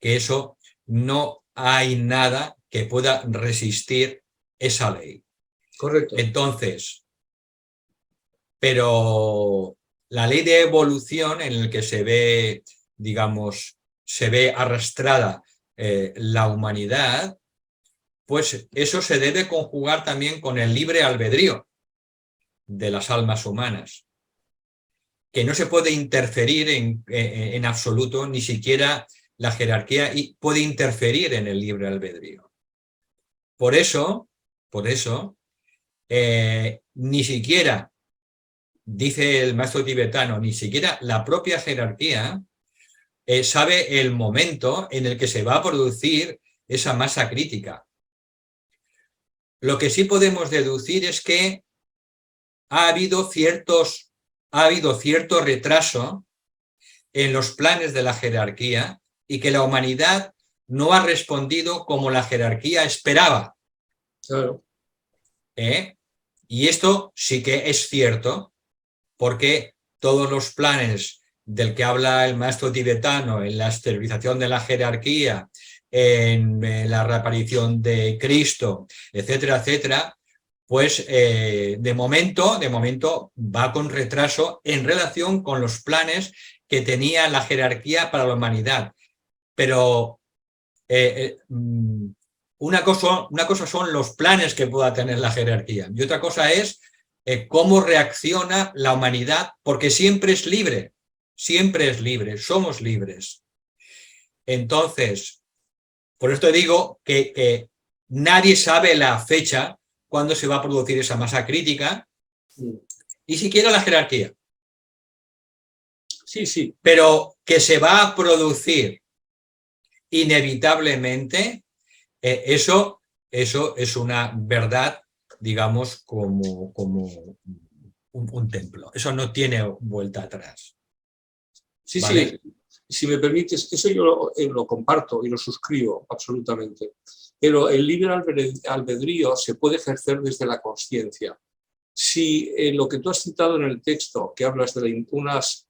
que eso no hay nada que pueda resistir esa ley. Correcto. Entonces, pero la ley de evolución en el que se ve, digamos, se ve arrastrada la humanidad, pues eso se debe conjugar también con el libre albedrío de las almas humanas, que no se puede interferir en absoluto, ni siquiera la jerarquía puede interferir en el libre albedrío. Por eso, ni siquiera, dice el maestro tibetano, ni siquiera la propia jerarquía sabe el momento en el que se va a producir esa masa crítica. Lo que sí podemos deducir es que ha habido cierto retraso en los planes de la jerarquía y que la humanidad no ha respondido como la jerarquía esperaba. Claro. Y esto sí que es cierto, porque todos los planes del que habla el maestro tibetano en la esterilización de la jerarquía, en la reaparición de Cristo, etcétera, etcétera, pues de momento va con retraso en relación con los planes que tenía la jerarquía para la humanidad. Pero una cosa son los planes que pueda tener la jerarquía y otra cosa es cómo reacciona la humanidad, porque siempre es libre, somos libres. Entonces, por esto digo que nadie sabe la fecha cuándo se va a producir esa masa crítica, ni siquiera la jerarquía. Sí. Pero que se va a producir inevitablemente, eso es una verdad, digamos, como un templo. Eso no tiene vuelta atrás. Sí, ¿vale? sí. Si me permites, eso yo lo comparto y lo suscribo absolutamente. Pero el libre albedrío se puede ejercer desde la consciencia. Si lo que tú has citado en el texto, que hablas de unos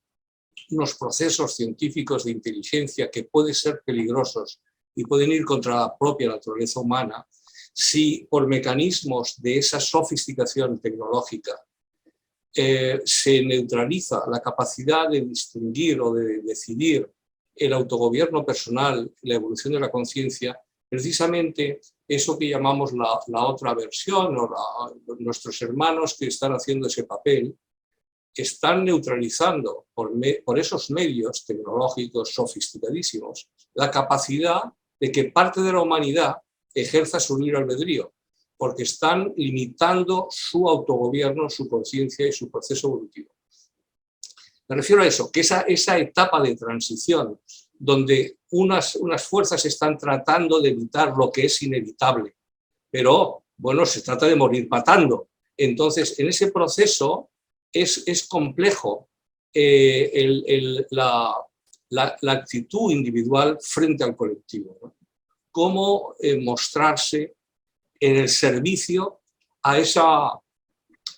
procesos científicos de inteligencia que pueden ser peligrosos y pueden ir contra la propia naturaleza humana, si por mecanismos de esa sofisticación tecnológica se neutraliza la capacidad de distinguir o de decidir el autogobierno personal, la evolución de la conciencia, precisamente eso que llamamos la otra versión, nuestros hermanos que están haciendo ese papel, están neutralizando por esos medios tecnológicos sofisticadísimos la capacidad de que parte de la humanidad ejerza su libre albedrío, porque están limitando su autogobierno, su conciencia y su proceso evolutivo. Me refiero a eso, que esa etapa de transición, donde unas fuerzas están tratando de evitar lo que es inevitable, pero, bueno, se trata de morir matando. Entonces, en ese proceso es complejo la actitud individual frente al colectivo, ¿no? Cómo mostrarse en el servicio a esa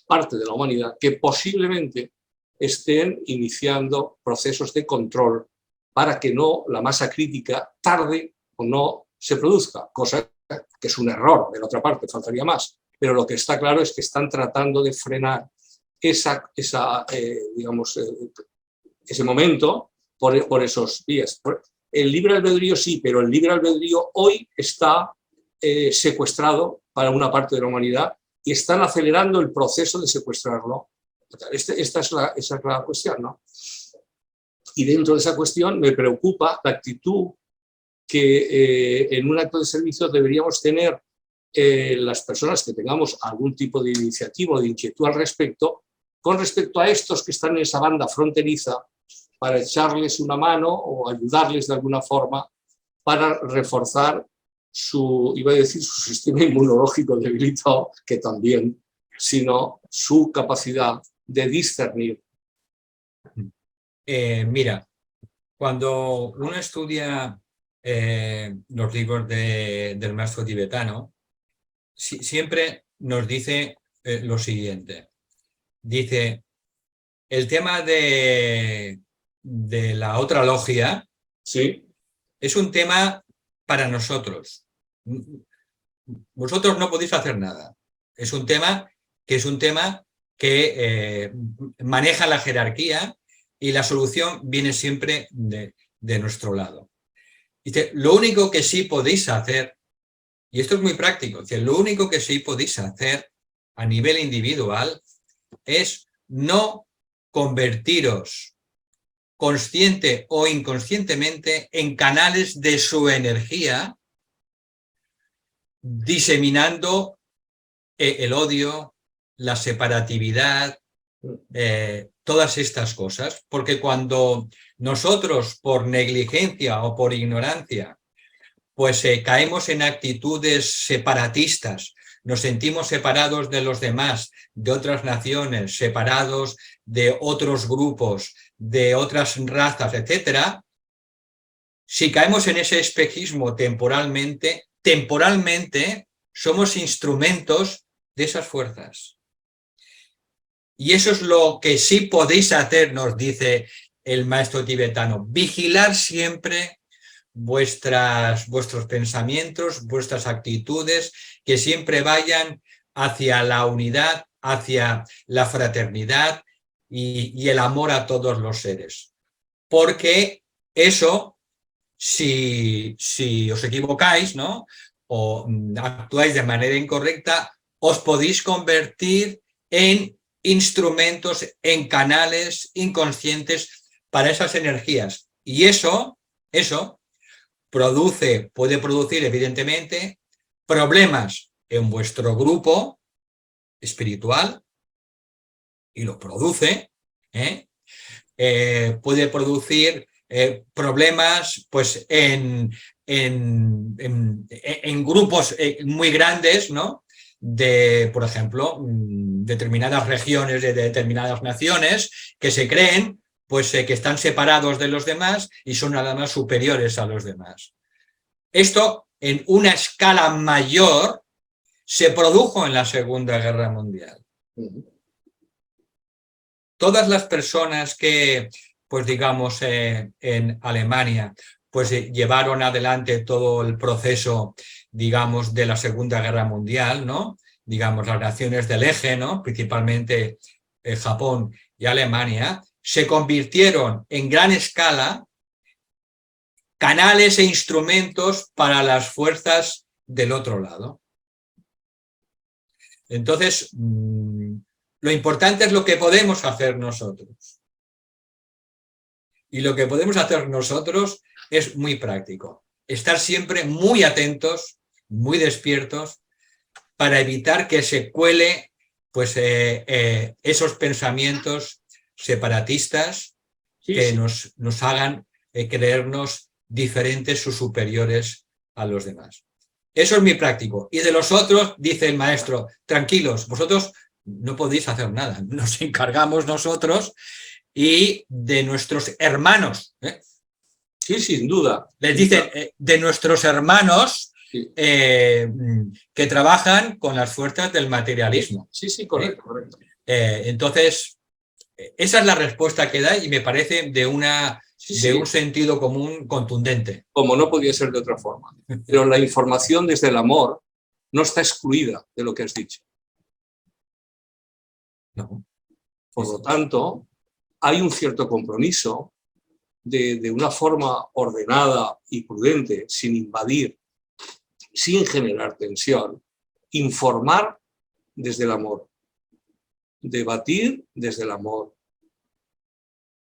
parte de la humanidad que posiblemente estén iniciando procesos de control para que no la masa crítica tarde o no se produzca, cosa que es un error, de la otra parte faltaría más, pero lo que está claro es que están tratando de frenar ese momento por esos días. El libre albedrío sí, pero el libre albedrío hoy está secuestrado para una parte de la humanidad y están acelerando el proceso de secuestrarlo. Esa es la cuestión, ¿no? Y dentro de esa cuestión me preocupa la actitud que en un acto de servicio deberíamos tener las personas que tengamos algún tipo de iniciativa o de inquietud al respecto, con respecto a estos que están en esa banda fronteriza, para echarles una mano o ayudarles de alguna forma para reforzar su sistema inmunológico debilitado, que también, sino su capacidad de discernir. Mira, Cuando uno estudia los libros del maestro tibetano, siempre nos dice lo siguiente. Dice, el tema de la otra logia, Sí, es un tema para nosotros. Vosotros no podéis hacer nada. Es un tema que maneja la jerarquía y la solución viene siempre de nuestro lado. Dice, lo único que sí podéis hacer, y esto es muy práctico, dice, lo único que sí podéis hacer a nivel individual es no convertiros consciente o inconscientemente en canales de su energía, diseminando el odio, la separatividad, todas estas cosas, porque cuando nosotros por negligencia o por ignorancia pues caemos en actitudes separatistas, nos sentimos separados de los demás, de otras naciones, separados de otros grupos, de otras razas, etcétera. Si caemos en ese espejismo temporalmente somos instrumentos de esas fuerzas. Y eso es lo que sí podéis hacer, nos dice el maestro tibetano, vigilar siempre vuestros pensamientos, vuestras actitudes, que siempre vayan hacia la unidad, hacia la fraternidad y el amor a todos los seres. Porque eso, si os equivocáis, ¿no?, o actuáis de manera incorrecta, os podéis convertir en instrumentos, en canales inconscientes para esas energías. Y eso puede producir, evidentemente, problemas en vuestro grupo espiritual, y lo produce, puede producir problemas pues, en grupos muy grandes, ¿no?, de, por ejemplo, determinadas regiones de determinadas naciones que se creen pues que están separados de los demás y son nada más superiores a los demás. Esto, en una escala mayor, se produjo en la Segunda Guerra Mundial. Todas las personas que, pues digamos, en Alemania, pues llevaron adelante todo el proceso, digamos, de la Segunda Guerra Mundial, ¿no? Digamos, las naciones del eje, ¿no?, principalmente Japón y Alemania, se convirtieron en gran escala canales e instrumentos para las fuerzas del otro lado. Entonces, lo importante es lo que podemos hacer nosotros. Y lo que podemos hacer nosotros es muy práctico. Estar siempre muy atentos, muy despiertos, para evitar que se cuele pues, esos pensamientos separatistas que nos hagan creernos diferentes o superiores a los demás. Eso es muy práctico. Y de los otros, dice el maestro, tranquilos, vosotros no podéis hacer nada, nos encargamos nosotros y de nuestros hermanos. Sí, sin duda. Les dicen de nuestros hermanos que trabajan con las fuerzas del materialismo. Sí, correcto, correcto. Entonces, esa es la respuesta que da y me parece de un sentido común contundente. Como no podía ser de otra forma. Pero la información desde el amor no está excluida de lo que has dicho. No. Por lo tanto, hay un cierto compromiso de una forma ordenada y prudente, sin invadir, sin generar tensión, informar desde el amor, debatir desde el amor.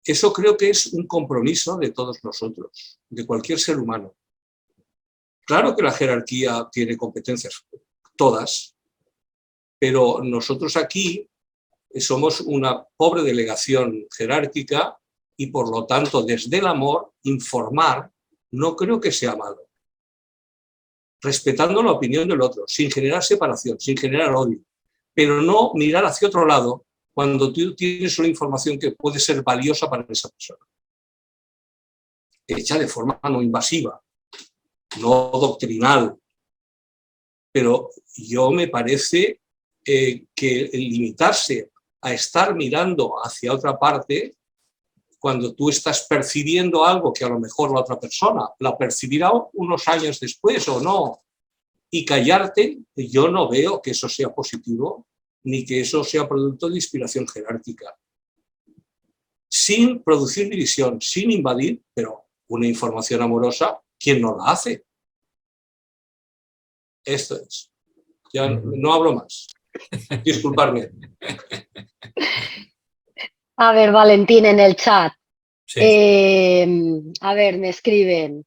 Eso creo que es un compromiso de todos nosotros, de cualquier ser humano. Claro que la jerarquía tiene competencias, todas, pero nosotros aquí somos una pobre delegación jerárquica y por lo tanto desde el amor informar no creo que sea malo. Respetando la opinión del otro, sin generar separación, sin generar odio, pero no mirar hacia otro lado cuando tú tienes una información que puede ser valiosa para esa persona. hecha de forma no invasiva, no doctrinal. Pero yo me parece que limitarse a estar mirando hacia otra parte, cuando tú estás percibiendo algo que a lo mejor la otra persona la percibirá unos años después o no, y callarte, yo no veo que eso sea positivo, ni que eso sea producto de inspiración jerárquica. Sin producir división, sin invadir, pero una información amorosa, ¿quién no la hace? Esto es. Ya no hablo más. Disculparme. A ver, Valentín, en el chat. Sí. A ver, me escriben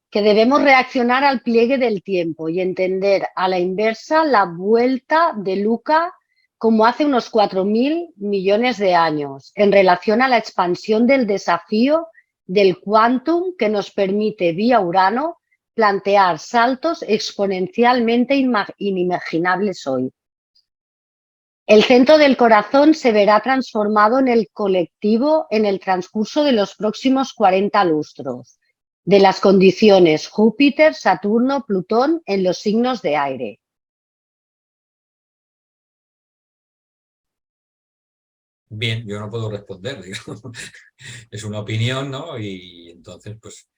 que debemos reaccionar al pliegue del tiempo y entender a la inversa la vuelta de Luca como hace unos 4.000 millones de años, en relación a la expansión del desafío del quantum que nos permite, vía Urano, plantear saltos exponencialmente inimaginables hoy. El centro del corazón se verá transformado en el colectivo en el transcurso de los próximos 40 lustros, de las condiciones Júpiter, Saturno, Plutón en los signos de aire. Bien, yo no puedo responder, digamos. Es una opinión, ¿no? Y entonces, pues,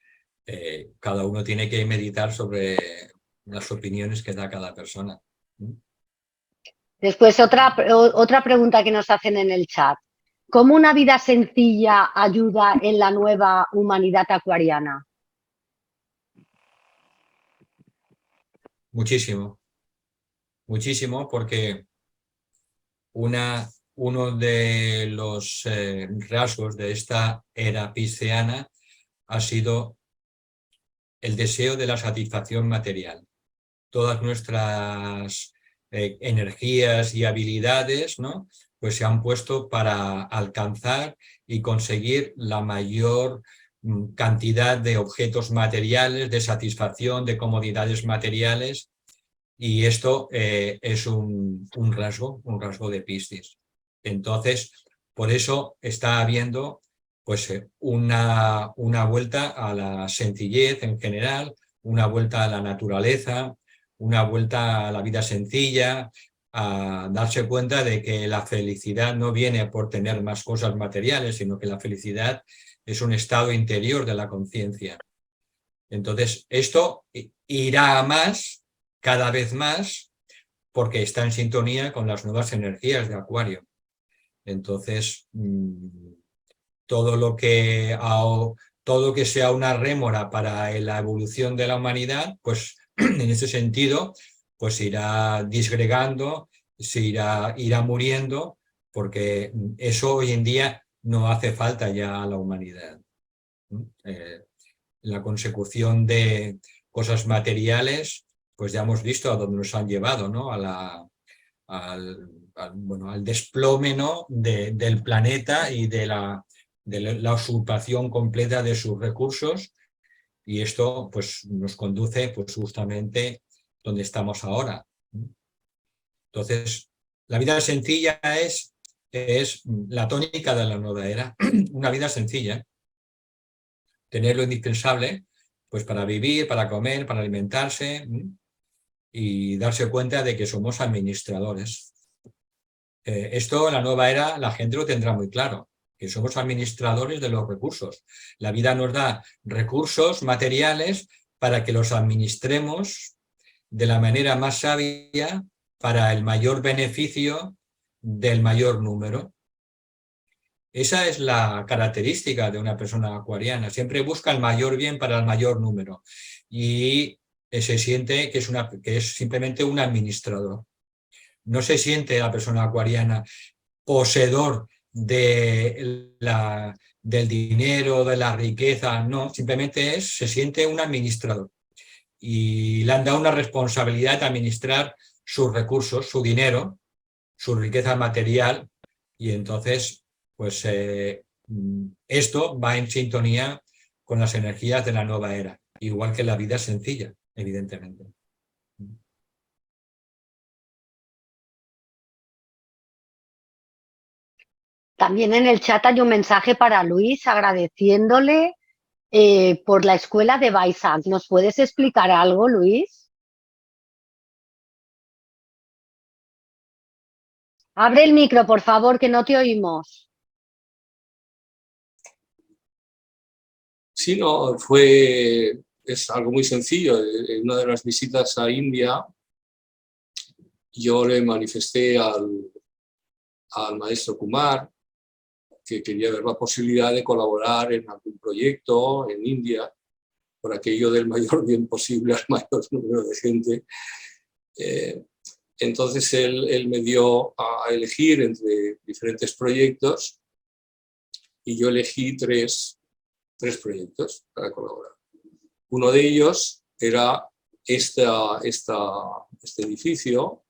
cada uno tiene que meditar sobre las opiniones que da cada persona. Después, otra pregunta que nos hacen en el chat. ¿Cómo una vida sencilla ayuda en la nueva humanidad acuariana? Muchísimo, muchísimo, porque uno de los rasgos de esta era pisciana ha sido el deseo de la satisfacción material. Todas nuestras energías y habilidades, ¿no?, pues se han puesto para alcanzar y conseguir la mayor cantidad de objetos materiales, de satisfacción, de comodidades materiales, y esto es un rasgo de Piscis. Entonces, por eso está habiendo pues, una vuelta a la sencillez en general, una vuelta a la naturaleza, una vuelta a la vida sencilla, a darse cuenta de que la felicidad no viene por tener más cosas materiales, sino que la felicidad es un estado interior de la conciencia. Entonces, esto irá a más, cada vez más, porque está en sintonía con las nuevas energías de Acuario. Entonces, todo lo que sea una rémora para la evolución de la humanidad, pues en ese sentido, pues irá disgregando, irá muriendo, porque eso hoy en día no hace falta ya a la humanidad. La consecución de cosas materiales, pues ya hemos visto a dónde nos han llevado, ¿no? Al desplome, ¿no?, del planeta y de la usurpación completa de sus recursos, y esto pues, nos conduce pues, justamente donde estamos ahora. Entonces, la vida sencilla es la tónica de la nueva era, una vida sencilla, tener lo indispensable pues, para vivir, para comer, para alimentarse, y darse cuenta de que somos administradores. Esto en la nueva era la gente lo tendrá muy claro, que somos administradores de los recursos. La vida nos da recursos materiales para que los administremos de la manera más sabia para el mayor beneficio del mayor número. Esa es la característica de una persona acuariana. Siempre busca el mayor bien para el mayor número y se siente que es simplemente un administrador. No se siente la persona acuariana poseedor del dinero, de la riqueza, no, simplemente se siente un administrador y le han dado una responsabilidad de administrar sus recursos, su dinero, su riqueza material, y entonces pues esto va en sintonía con las energías de la nueva era, igual que la vida sencilla, evidentemente. También en el chat hay un mensaje para Luis agradeciéndole por la escuela de Baisac. ¿Nos puedes explicar algo, Luis? Abre el micro, por favor, que no te oímos. Sí, no, es algo muy sencillo. En una de las visitas a India, yo le manifesté al maestro Kumar que quería ver la posibilidad de colaborar en algún proyecto en India, por aquello del mayor bien posible al mayor número de gente. Entonces él me dio a elegir entre diferentes proyectos y yo elegí tres proyectos para colaborar. Uno de ellos era este edificio,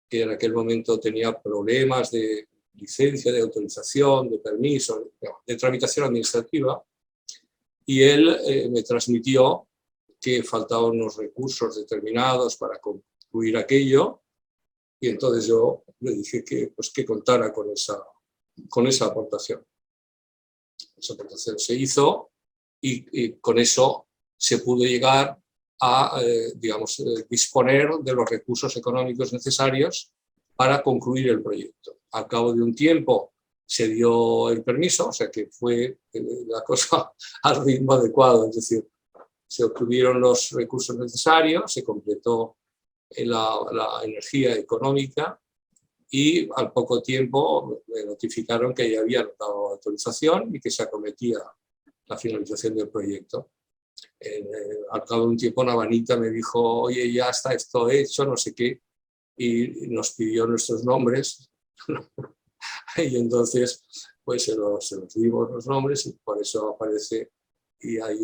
que en aquel momento tenía problemas de licencia, de autorización, de permiso, de tramitación administrativa, y él me transmitió que faltaban unos recursos determinados para concluir aquello, y entonces yo le dije que contara con esa aportación. Esa aportación se hizo y con eso se pudo llegar a disponer de los recursos económicos necesarios para concluir el proyecto. Al cabo de un tiempo se dio el permiso, o sea que fue la cosa al ritmo adecuado, es decir, se obtuvieron los recursos necesarios, se completó la energía económica y al poco tiempo me notificaron que ya habían dado autorización y que se acometía la finalización del proyecto. Al cabo de un tiempo Navanita me dijo, oye, ya está esto hecho, no sé qué, y nos pidió nuestros nombres y entonces pues se los dimos los nombres y por eso aparece y hay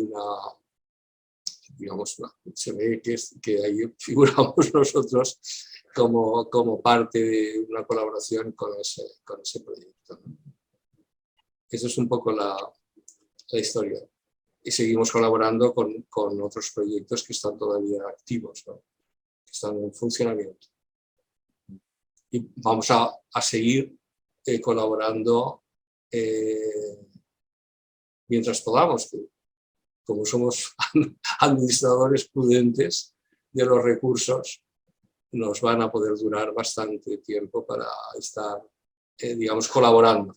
se ve que ahí figuramos nosotros como parte de una colaboración con ese proyecto, ¿no? Esa es un poco la historia. Y seguimos colaborando con otros proyectos que están todavía activos, ¿no? Que están en funcionamiento. Y vamos a seguir colaborando mientras podamos, que como somos administradores prudentes de los recursos, nos van a poder durar bastante tiempo para estar, colaborando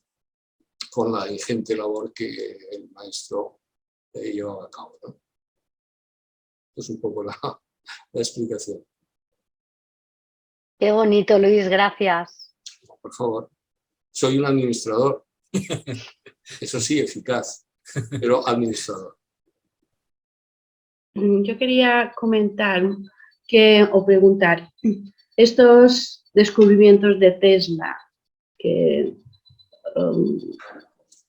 con la ingente labor que el maestro llevaba a cabo, ¿no? Es un poco la explicación. Qué bonito, Luis, gracias. Por favor, soy un administrador, eso sí, eficaz, pero administrador. Yo quería comentar o preguntar, estos descubrimientos de Tesla que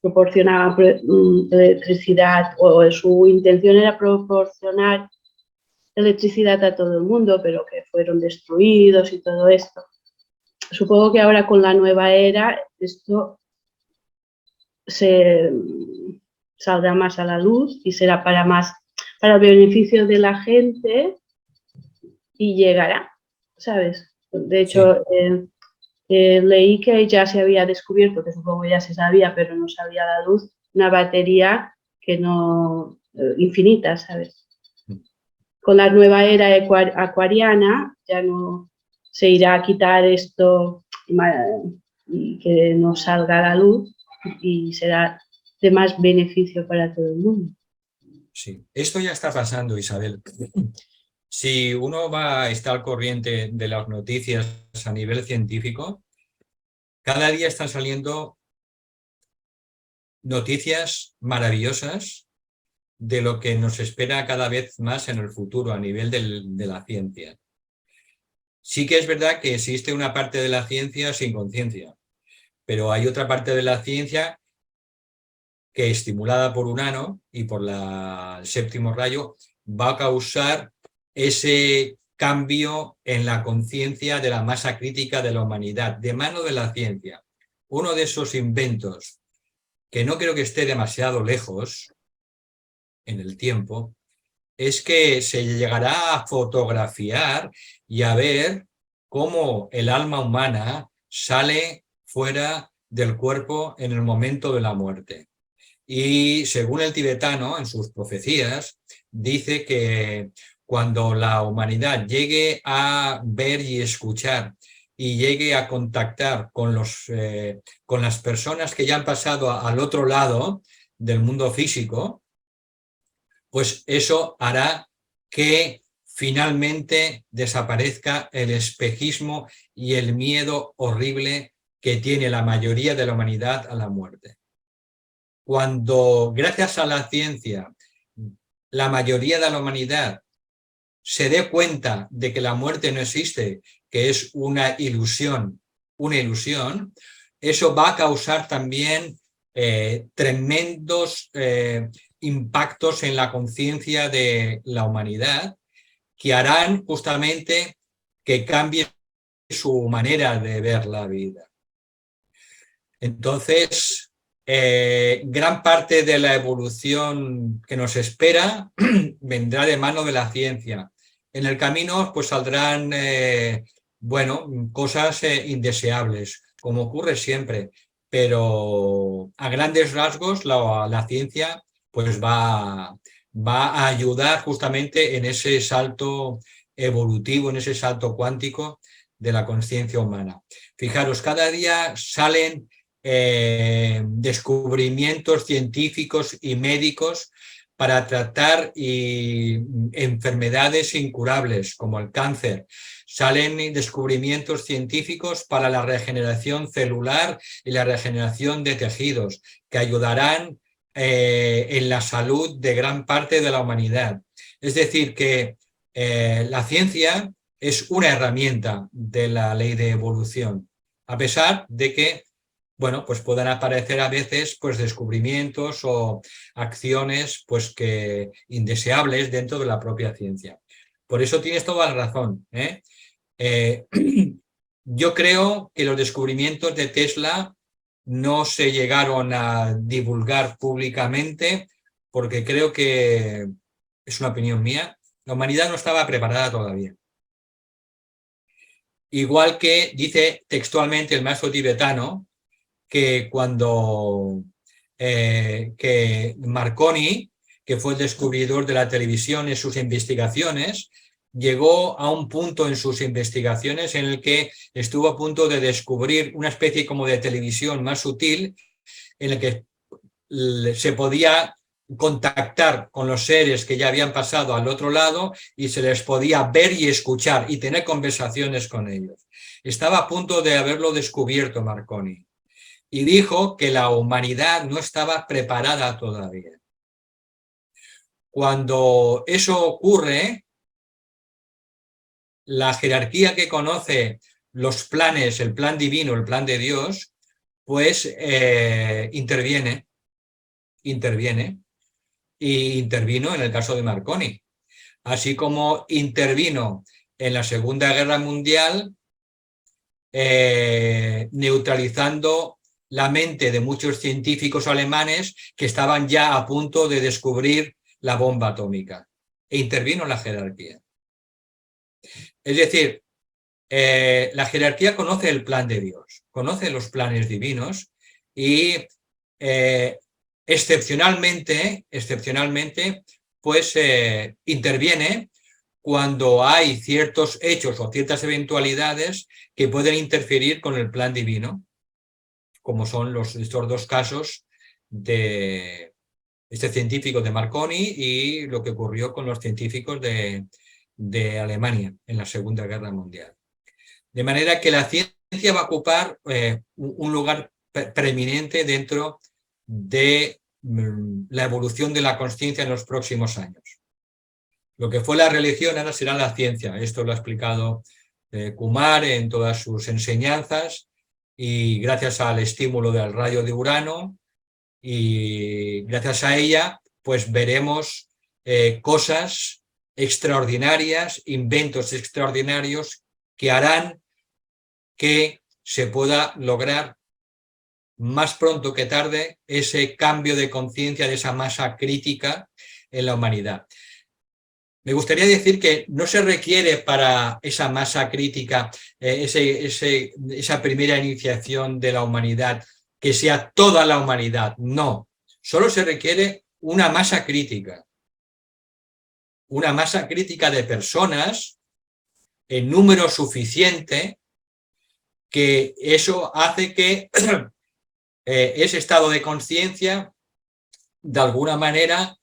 proporcionaban electricidad, o su intención era proporcionar electricidad a todo el mundo, pero que fueron destruidos y todo esto. Supongo que ahora con la nueva era esto saldrá más a la luz y será para el beneficio de la gente y llegará, ¿sabes? De hecho, sí. Leí que ya se había descubierto, que supongo ya se sabía, pero no sabía la luz, una batería que no infinita, ¿sabes? Con la nueva era acuariana ya no se irá a quitar esto y que no salga a la luz y será de más beneficio para todo el mundo. Sí, esto ya está pasando, Isabel. Si uno está al corriente de las noticias a nivel científico, cada día están saliendo noticias maravillosas de lo que nos espera cada vez más en el futuro a nivel de la ciencia. Sí que es verdad que existe una parte de la ciencia sin conciencia, pero hay otra parte de la ciencia que, estimulada por Urano y por el séptimo rayo, va a causar ese cambio en la conciencia de la masa crítica de la humanidad, de mano de la ciencia. Uno de esos inventos, que no creo que esté demasiado lejos en el tiempo, es que se llegará a fotografiar y a ver cómo el alma humana sale fuera del cuerpo en el momento de la muerte. y según el tibetano, en sus profecías, dice que cuando la humanidad llegue a ver y escuchar y llegue a contactar con las personas que ya han pasado al otro lado del mundo físico, pues eso hará que finalmente desaparezca el espejismo y el miedo horrible que tiene la mayoría de la humanidad a la muerte. Cuando, gracias a la ciencia, la mayoría de la humanidad se dé cuenta de que la muerte no existe, que es una ilusión, eso va a causar también tremendos impactos en la conciencia de la humanidad, que harán justamente que cambie su manera de ver la vida. Entonces, gran parte de la evolución que nos espera vendrá de mano de la ciencia. En el camino pues saldrán cosas indeseables, como ocurre siempre, pero a grandes rasgos la ciencia pues va a ayudar justamente en ese salto evolutivo, en ese salto cuántico de la conciencia humana. Fijaros, cada día salen descubrimientos científicos y médicos para tratar enfermedades incurables como el cáncer. Salen descubrimientos científicos para la regeneración celular y la regeneración de tejidos que ayudarán en la salud de gran parte de la humanidad. Es decir, que la ciencia es una herramienta de la ley de evolución, a pesar de que pues puedan aparecer a veces pues descubrimientos o acciones pues indeseables dentro de la propia ciencia. Por eso tienes toda la razón, yo creo que los descubrimientos de Tesla no se llegaron a divulgar públicamente porque creo que, es una opinión mía, la humanidad no estaba preparada todavía. Igual que dice textualmente el maestro tibetano, que cuando que Marconi, que fue el descubridor de la televisión en sus investigaciones, llegó a un punto en sus investigaciones en el que estuvo a punto de descubrir una especie como de televisión más sutil en el que se podía contactar con los seres que ya habían pasado al otro lado y se les podía ver y escuchar y tener conversaciones con ellos. Estaba a punto de haberlo descubierto Marconi. Y dijo que la humanidad no estaba preparada todavía. Cuando eso ocurre, la jerarquía que conoce los planes, el plan divino, el plan de Dios, pues interviene. Y intervino en el caso de Marconi. Así como intervino en la Segunda Guerra Mundial, neutralizando la mente de muchos científicos alemanes que estaban ya a punto de descubrir la bomba atómica. E intervino la jerarquía. Es decir, la jerarquía conoce el plan de Dios, conoce los planes divinos y excepcionalmente, pues interviene cuando hay ciertos hechos o ciertas eventualidades que pueden interferir con el plan divino, como son estos dos casos de este científico de Marconi y lo que ocurrió con los científicos de Alemania en la Segunda Guerra Mundial. De manera que la ciencia va a ocupar un lugar preeminente dentro de la evolución de la consciencia en los próximos años. Lo que fue la religión ahora será la ciencia. Esto lo ha explicado Kumar en todas sus enseñanzas y gracias al estímulo del rayo de Urano y gracias a ella pues veremos cosas extraordinarias, inventos extraordinarios que harán que se pueda lograr más pronto que tarde ese cambio de conciencia de esa masa crítica en la humanidad. Me gustaría decir que no se requiere para esa masa crítica, esa primera iniciación de la humanidad, que sea toda la humanidad. No, Solo se requiere una masa crítica. Una masa crítica de personas en número suficiente, que eso hace que ese estado de conciencia de alguna manera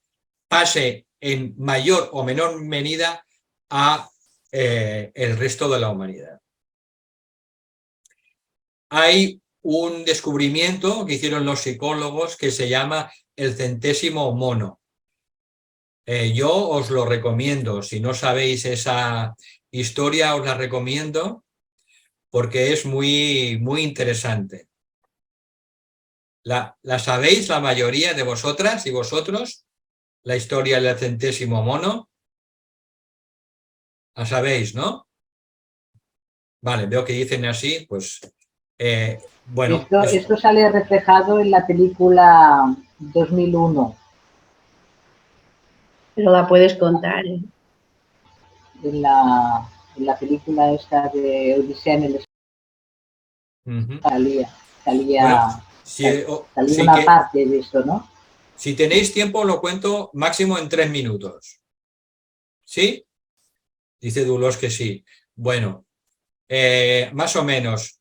pase en mayor o menor medida a el resto de la humanidad. Hay un descubrimiento que hicieron los psicólogos que se llama el 100º mono. Yo os lo recomiendo, si no sabéis esa historia os la recomiendo porque es muy, muy interesante. ¿La sabéis la mayoría de vosotras y vosotros? La historia del 100º mono. La sabéis, ¿no? Vale, veo que dicen así, pues bueno. Esto sale reflejado en la película 2001. Pero la puedes contar, ¿eh? En la película esta de Odisea en el espacio, salía una parte de esto, ¿no? Si tenéis tiempo, lo cuento máximo en 3 minutos. ¿Sí? Dice Dulos que sí. Bueno, más o menos.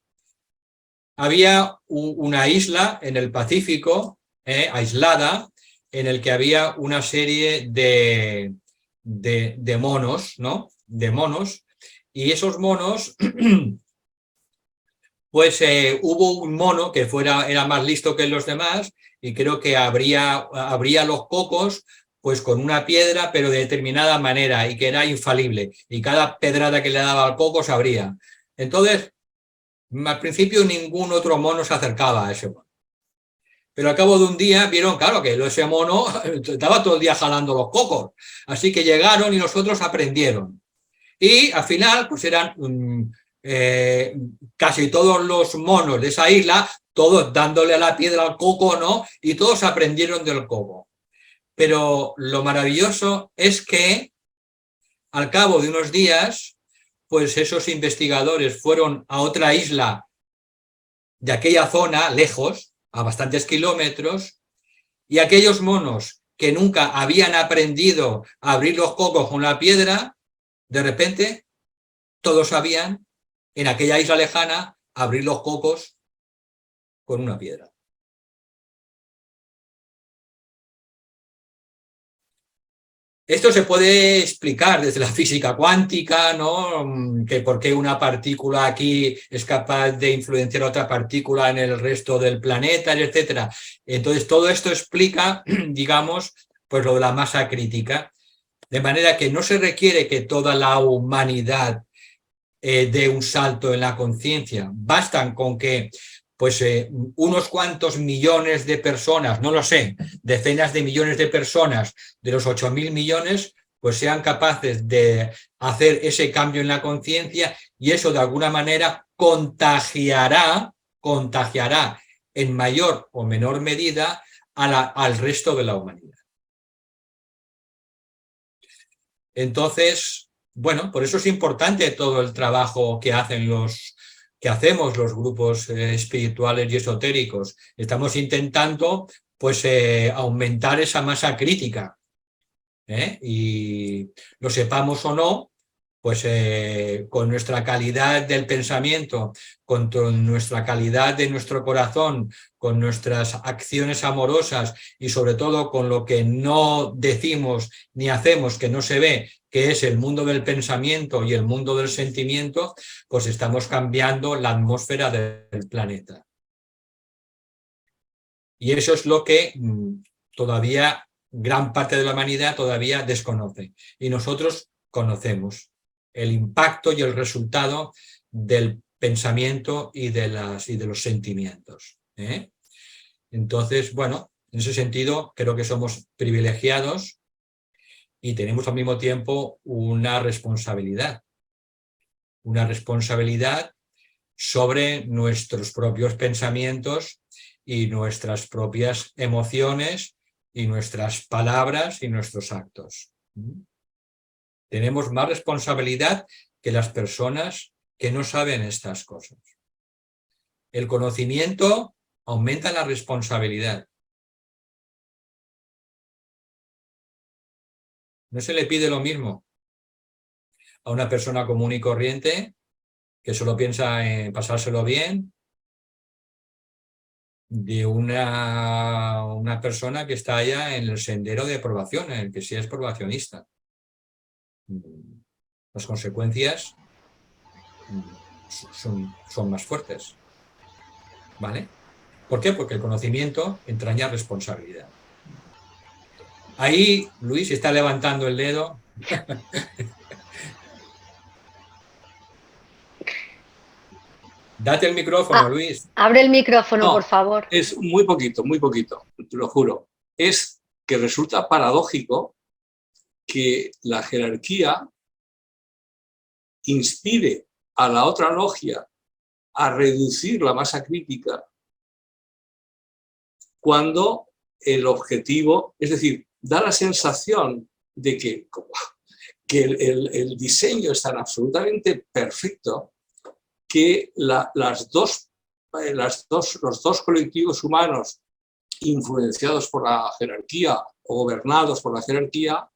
Había una isla en el Pacífico, aislada, en el que había una serie de monos, ¿no? De monos, y esos monos, pues hubo un mono que era más listo que los demás y creo que abría los cocos pues con una piedra, pero de determinada manera, y que era infalible, y cada pedrada que le daba al coco se abría. Entonces, al principio ningún otro mono se acercaba a ese mono. Pero al cabo de un día vieron, claro, que ese mono estaba todo el día jalando los cocos. Así que llegaron y los otros aprendieron. Y al final, pues eran casi todos los monos de esa isla, todos dándole a la piedra al coco, ¿no? Y todos aprendieron del coco. Pero lo maravilloso es que al cabo de unos días, pues esos investigadores fueron a otra isla de aquella zona, lejos, a bastantes kilómetros, y aquellos monos que nunca habían aprendido a abrir los cocos con la piedra, de repente todos sabían, en aquella isla lejana, abrir los cocos con una piedra. Esto se puede explicar desde la física cuántica, ¿no? Que por qué una partícula aquí es capaz de influenciar a otra partícula en el resto del planeta, etcétera. Entonces, todo esto explica, digamos, pues lo de la masa crítica. De manera que no se requiere que toda la humanidad dé un salto en la conciencia. Bastan con que pues unos cuantos millones de personas, no lo sé, decenas de millones de personas de los 8.000 millones, pues sean capaces de hacer ese cambio en la conciencia, y eso de alguna manera contagiará en mayor o menor medida al resto de la humanidad. Entonces, bueno, por eso es importante todo el trabajo que hacemos los grupos espirituales y esotéricos. Estamos intentando pues aumentar esa masa crítica, y lo sepamos o no, pues con nuestra calidad del pensamiento, con nuestra calidad de nuestro corazón, con nuestras acciones amorosas y sobre todo con lo que no decimos ni hacemos, que no se ve, que es el mundo del pensamiento y el mundo del sentimiento, pues estamos cambiando la atmósfera del planeta. Y eso es lo que todavía gran parte de la humanidad todavía desconoce. Y nosotros conocemos el impacto y el resultado del pensamiento y de los sentimientos. Entonces, bueno, en ese sentido creo que somos privilegiados y tenemos al mismo tiempo una responsabilidad sobre nuestros propios pensamientos y nuestras propias emociones y nuestras palabras y nuestros actos. Tenemos más responsabilidad que las personas que no saben estas cosas. El conocimiento aumenta la responsabilidad. No se le pide lo mismo a una persona común y corriente que solo piensa en pasárselo bien, de una persona que está ya en el sendero de aprobación, en el que sí es probacionista. Las consecuencias son más fuertes. ¿Vale? ¿Por qué? Porque el conocimiento entraña responsabilidad. Ahí Luis está levantando el dedo. Date el micrófono, Luis. Abre el micrófono, por No, favor. es muy poquito, te lo juro. Es que resulta paradójico que la jerarquía inspire a la otra logia a reducir la masa crítica cuando el objetivo, es decir, da la sensación de que el diseño es tan absolutamente perfecto que los dos colectivos humanos influenciados por la jerarquía o gobernados por la jerarquía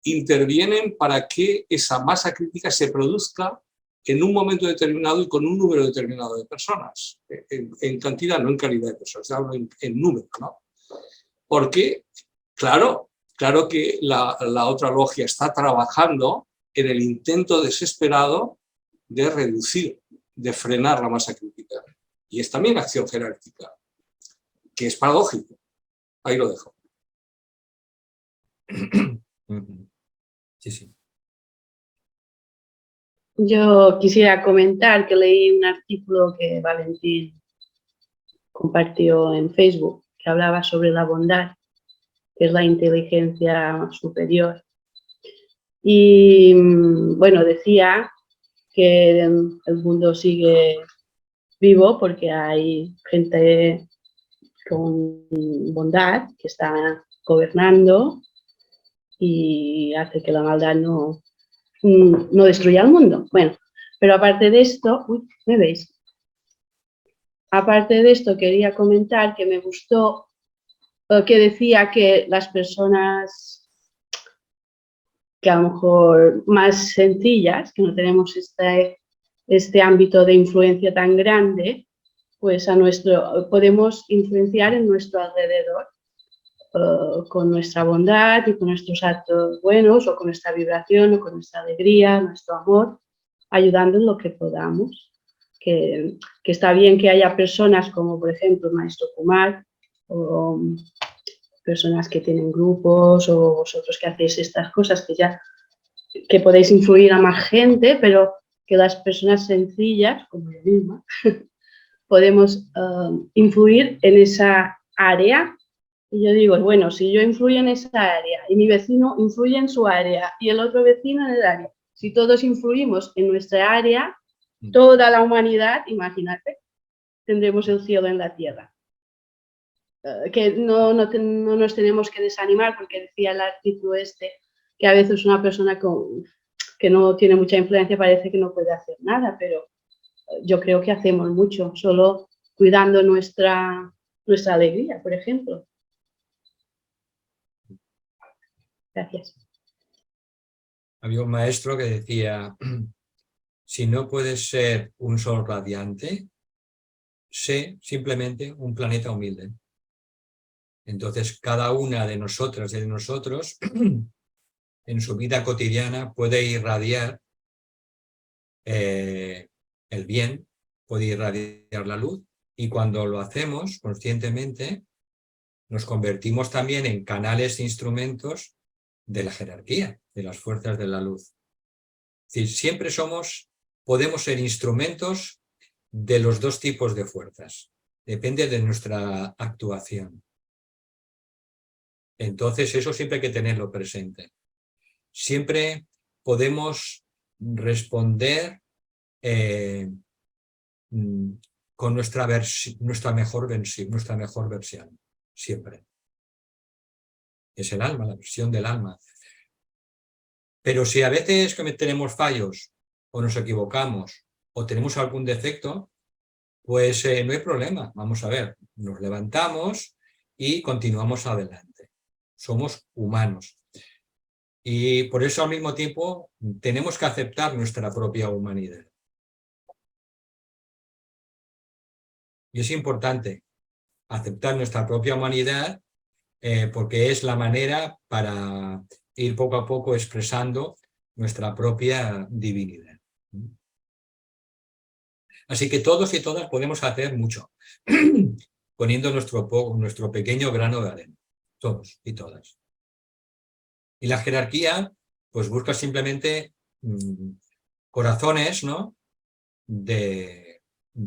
intervienen para que esa masa crítica se produzca en un momento determinado y con un número determinado de personas, en cantidad, no en calidad de personas, hablo en número, ¿no? Porque, claro que la otra logia está trabajando en el intento desesperado de reducir, de frenar la masa crítica. Y es también acción jerárquica, que es paradójico. Ahí lo dejo. Sí, sí. Yo quisiera comentar que leí un artículo que Valentín compartió en Facebook, que hablaba sobre la bondad, que es la inteligencia superior. Y bueno, decía que el mundo sigue vivo porque hay gente con bondad que está gobernando y hace que la maldad no destruya el mundo. Bueno, pero aparte de esto, uy, ¿me veis? Aparte de esto, quería comentar que me gustó que decía que las personas que a lo mejor más sencillas, que no tenemos este ámbito de influencia tan grande, pues podemos influenciar en nuestro alrededor con nuestra bondad y con nuestros actos buenos, o con nuestra vibración, o con nuestra alegría, nuestro amor, ayudando en lo que podamos. Que está bien que haya personas como, por ejemplo, el maestro Kumar, o personas que tienen grupos, o vosotros que hacéis estas cosas, que podéis influir a más gente, pero que las personas sencillas, como yo misma, podemos influir en esa área. Y yo digo, bueno, si yo influyo en esa área y mi vecino influye en su área y el otro vecino en el área, si todos influimos en nuestra área, toda la humanidad, imagínate, tendremos el cielo en la tierra. Que no nos tenemos que desanimar, porque decía el artículo que a veces una persona que no tiene mucha influencia parece que no puede hacer nada, pero yo creo que hacemos mucho, solo cuidando nuestra alegría, por ejemplo. Gracias. Había un maestro que decía, si no puedes ser un sol radiante, sé simplemente un planeta humilde. Entonces, cada una de nosotras y de nosotros, en su vida cotidiana, puede irradiar el bien, puede irradiar la luz, y cuando lo hacemos conscientemente, nos convertimos también en canales e instrumentos de la jerarquía, de las fuerzas de la luz. Es decir, siempre podemos ser instrumentos de los dos tipos de fuerzas. Depende de nuestra actuación. Entonces, eso siempre hay que tenerlo presente. Siempre podemos responder con nuestra mejor versión. Siempre. Es el alma, la versión del alma. Pero si a veces tenemos fallos, o nos equivocamos, o tenemos algún defecto, pues no hay problema. Vamos a ver, nos levantamos y continuamos adelante. Somos humanos. Y por eso al mismo tiempo tenemos que aceptar nuestra propia humanidad. Y es importante aceptar nuestra propia humanidad porque es la manera para ir poco a poco expresando nuestra propia divinidad. Así que todos y todas podemos hacer mucho, poniendo nuestro pequeño grano de arena, todos y todas. Y la jerarquía, pues busca simplemente corazones, ¿no?, de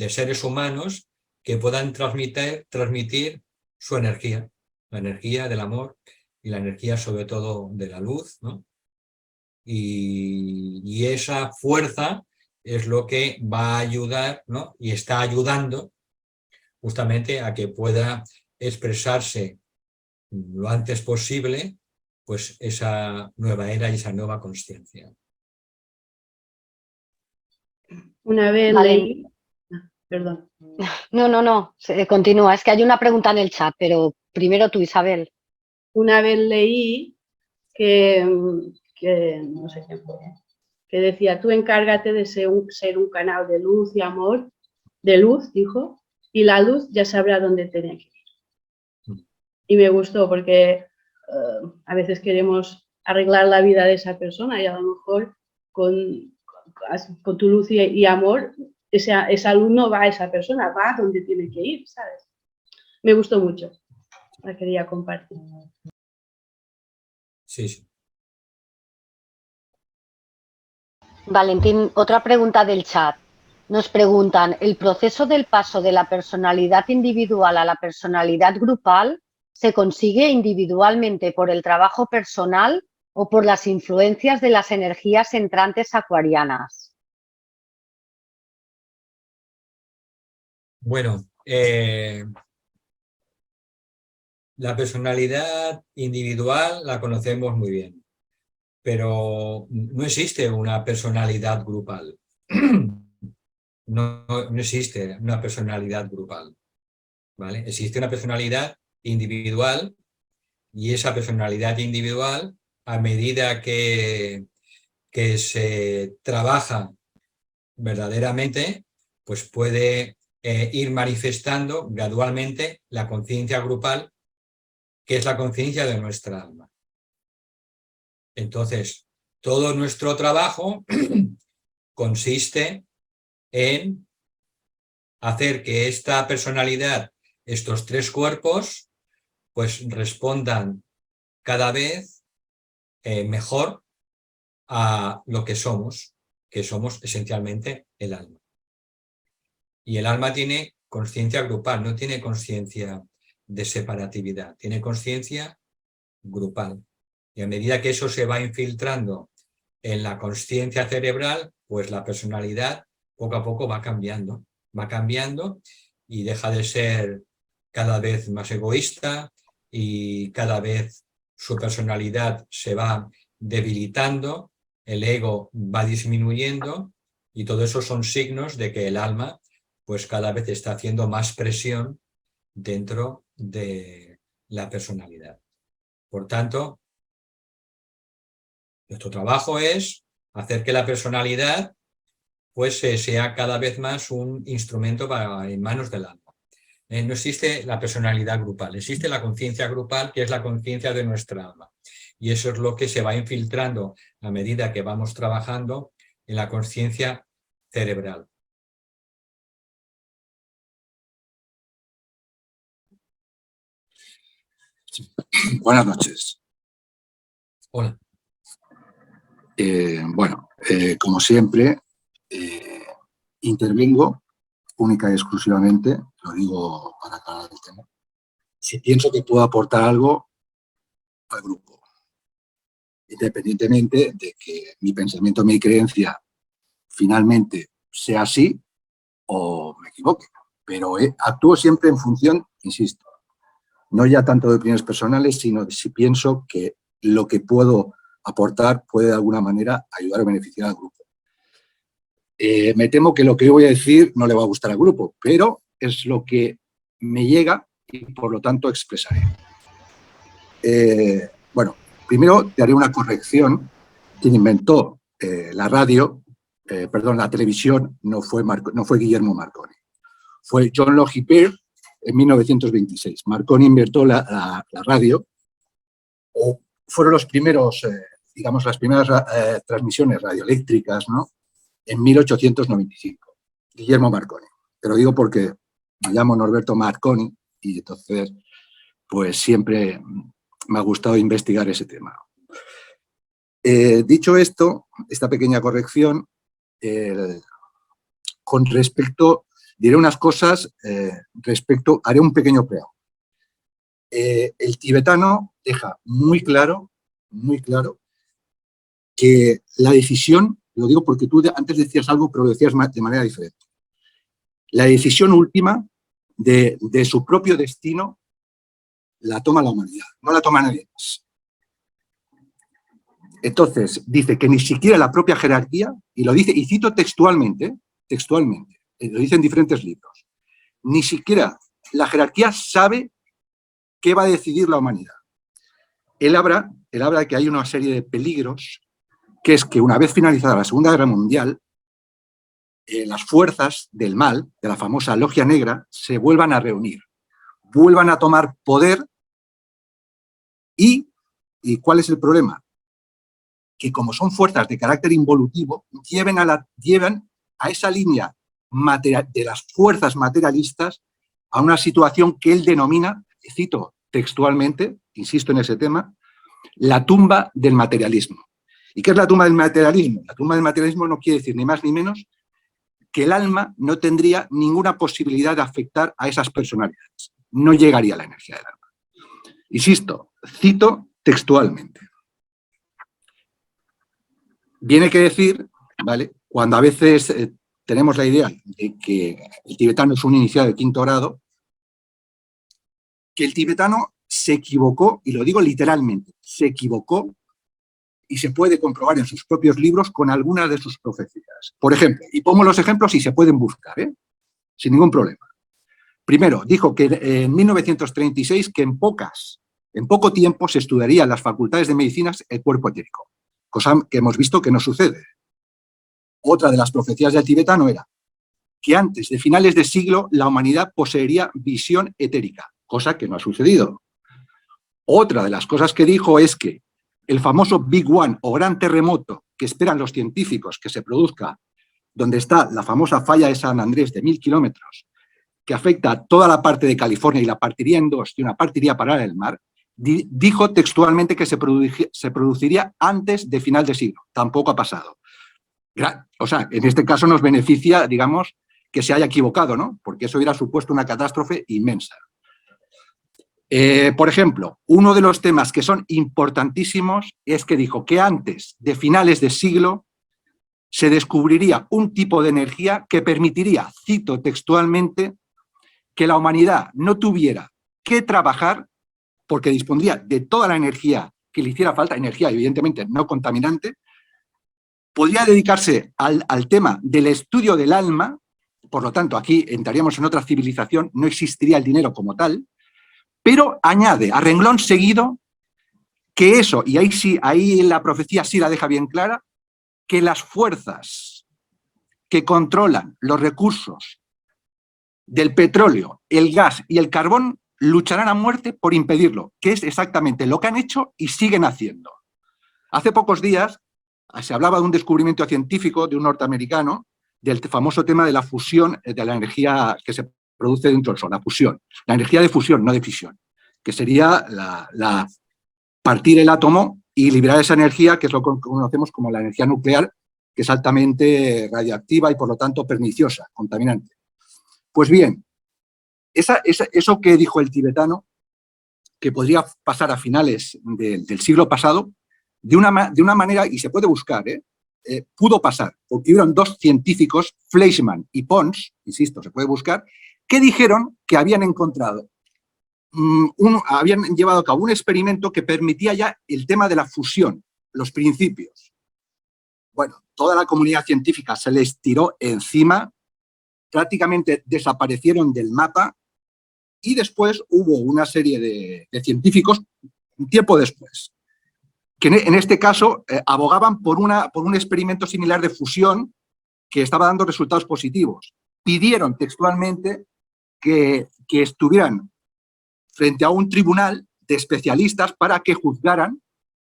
seres humanos que puedan transmitir su energía, la energía del amor y la energía sobre todo de la luz, ¿no? Y esa fuerza es lo que va a ayudar, ¿no?, y está ayudando justamente a que pueda expresarse lo antes posible pues esa nueva era y esa nueva consciencia. Una vez Vale. leí... Perdón. No, continúa. Es que hay una pregunta en el chat, pero primero tú, Isabel. Una vez leí que no sé quién fue, que decía, tú encárgate de ser un canal de luz y amor, de luz, dijo, y la luz ya sabrá dónde tiene que ir. Y me gustó porque a veces queremos arreglar la vida de esa persona y a lo mejor con tu luz y amor, esa luz no va a esa persona, va a donde tiene que ir, ¿sabes? Me gustó mucho, la quería compartir. Sí. Valentín, otra pregunta del chat. Nos preguntan, ¿el proceso del paso de la personalidad individual a la personalidad grupal se consigue individualmente por el trabajo personal o por las influencias de las energías entrantes acuarianas? Bueno, la personalidad individual la conocemos muy bien, pero no existe una personalidad grupal. No existe una personalidad grupal, ¿vale? Existe una personalidad individual y esa personalidad individual, a medida que se trabaja verdaderamente, pues puede ir manifestando gradualmente la conciencia grupal, que es la conciencia de nuestra alma. Entonces, todo nuestro trabajo consiste en hacer que esta personalidad, estos tres cuerpos, pues respondan cada vez mejor a lo que somos esencialmente el alma. Y el alma tiene consciencia grupal, no tiene consciencia de separatividad, tiene consciencia grupal. Y a medida que eso se va infiltrando en la consciencia cerebral, pues la personalidad poco a poco va cambiando y deja de ser cada vez más egoísta y cada vez su personalidad se va debilitando, el ego va disminuyendo y todo eso son signos de que el alma pues cada vez está haciendo más presión dentro de la personalidad. Por tanto, nuestro trabajo es hacer que la personalidad pues sea cada vez más un instrumento en manos del alma. No existe la personalidad grupal, existe la conciencia grupal, que es la conciencia de nuestra alma. Y eso es lo que se va infiltrando a medida que vamos trabajando en la conciencia cerebral. Buenas noches. Hola. Como siempre, intervengo única y exclusivamente, lo digo para aclarar el tema, si pienso que puedo aportar algo al grupo, independientemente de que mi pensamiento, mi creencia finalmente sea así o me equivoque. Pero actúo siempre en función, insisto, no ya tanto de opiniones personales, sino de si pienso que lo que puedo aportar puede de alguna manera ayudar o beneficiar al grupo. Me temo que lo que yo voy a decir no le va a gustar al grupo, pero es lo que me llega y por lo tanto expresaré. Primero te haré una corrección. Quien inventó la televisión no fue Guillermo Marconi. Fue John Logie Baird en 1926. Marconi inventó la radio, o fueron los primeros, digamos, las primeras transmisiones radioeléctricas, ¿no?, en 1895. Guillermo Marconi. Te lo digo porque me llamo Norberto Marconi y entonces, pues siempre me ha gustado investigar ese tema. Dicho esto, esta pequeña corrección, con respecto, diré unas cosas haré un pequeño preámbulo. El tibetano deja muy claro que la decisión, lo digo porque tú antes decías algo, pero lo decías de manera diferente. La decisión última de su propio destino la toma la humanidad, no la toma nadie más. Entonces, dice que ni siquiera la propia jerarquía, y lo dice, y cito textualmente, lo dice en diferentes libros, ni siquiera la jerarquía sabe qué va a decidir la humanidad. Él habla de que hay una serie de peligros, que es que una vez finalizada la Segunda Guerra Mundial, las fuerzas del mal, de la famosa Logia Negra, se vuelvan a reunir, vuelvan a tomar poder y ¿cuál es el problema? Que como son fuerzas de carácter involutivo, lleven a esa línea de las fuerzas materialistas a una situación que él denomina, cito textualmente, insisto en ese tema, la tumba del materialismo. ¿Y qué es la tumba del materialismo? La tumba del materialismo no quiere decir ni más ni menos que el alma no tendría ninguna posibilidad de afectar a esas personalidades. No llegaría la energía del alma. Insisto, cito textualmente. Viene que decir, ¿vale?, cuando a veces tenemos la idea de que el tibetano es un iniciado de 5º grado, que el tibetano se equivocó, y lo digo literalmente, se equivocó, y se puede comprobar en sus propios libros con algunas de sus profecías. Por ejemplo, y pongo los ejemplos y se pueden buscar, sin ningún problema. Primero, dijo que en 1936 que en poco tiempo se estudiaría en las facultades de medicinas el cuerpo etérico, cosa que hemos visto que no sucede. Otra de las profecías del tibetano era que antes de finales de siglo la humanidad poseería visión etérica, cosa que no ha sucedido. Otra de las cosas que dijo es que el famoso Big One o gran terremoto que esperan los científicos que se produzca, donde está la famosa falla de San Andrés de 1000 kilómetros, que afecta a toda la parte de California y la partiría en dos y una parte iría a parar al mar, dijo textualmente que se produciría antes de final de siglo. Tampoco ha pasado. O sea, en este caso nos beneficia, digamos, que se haya equivocado, ¿no? Porque eso hubiera supuesto una catástrofe inmensa. Por ejemplo, uno de los temas que son importantísimos es que dijo que antes de finales de siglo se descubriría un tipo de energía que permitiría, cito textualmente, que la humanidad no tuviera que trabajar porque dispondría de toda la energía que le hiciera falta, energía evidentemente no contaminante, podría dedicarse al tema del estudio del alma, por lo tanto aquí entraríamos en otra civilización, no existiría el dinero como tal, pero añade a renglón seguido que eso, y ahí la profecía sí la deja bien clara, que las fuerzas que controlan los recursos del petróleo, el gas y el carbón lucharán a muerte por impedirlo, que es exactamente lo que han hecho y siguen haciendo. Hace pocos días se hablaba de un descubrimiento científico de un norteamericano del famoso tema de la fusión de la energía que se produce dentro del Sol, la fusión. La energía de fusión, no de fisión, que sería partir el átomo y liberar esa energía, que es lo que conocemos como la energía nuclear, que es altamente radiactiva y por lo tanto perniciosa, contaminante. Pues bien, eso que dijo el tibetano, que podría pasar a finales del siglo pasado, de una manera, y se puede buscar, pudo pasar, porque hubieron dos científicos, Fleischmann y Pons, insisto, se puede buscar, que dijeron que habían encontrado, habían llevado a cabo un experimento que permitía ya el tema de la fusión, los principios. Bueno, toda la comunidad científica se les tiró encima, prácticamente desaparecieron del mapa y después hubo una serie de científicos, un tiempo después, que en este caso abogaban por un experimento similar de fusión que estaba dando resultados positivos. Pidieron textualmente que estuvieran frente a un tribunal de especialistas para que juzgaran,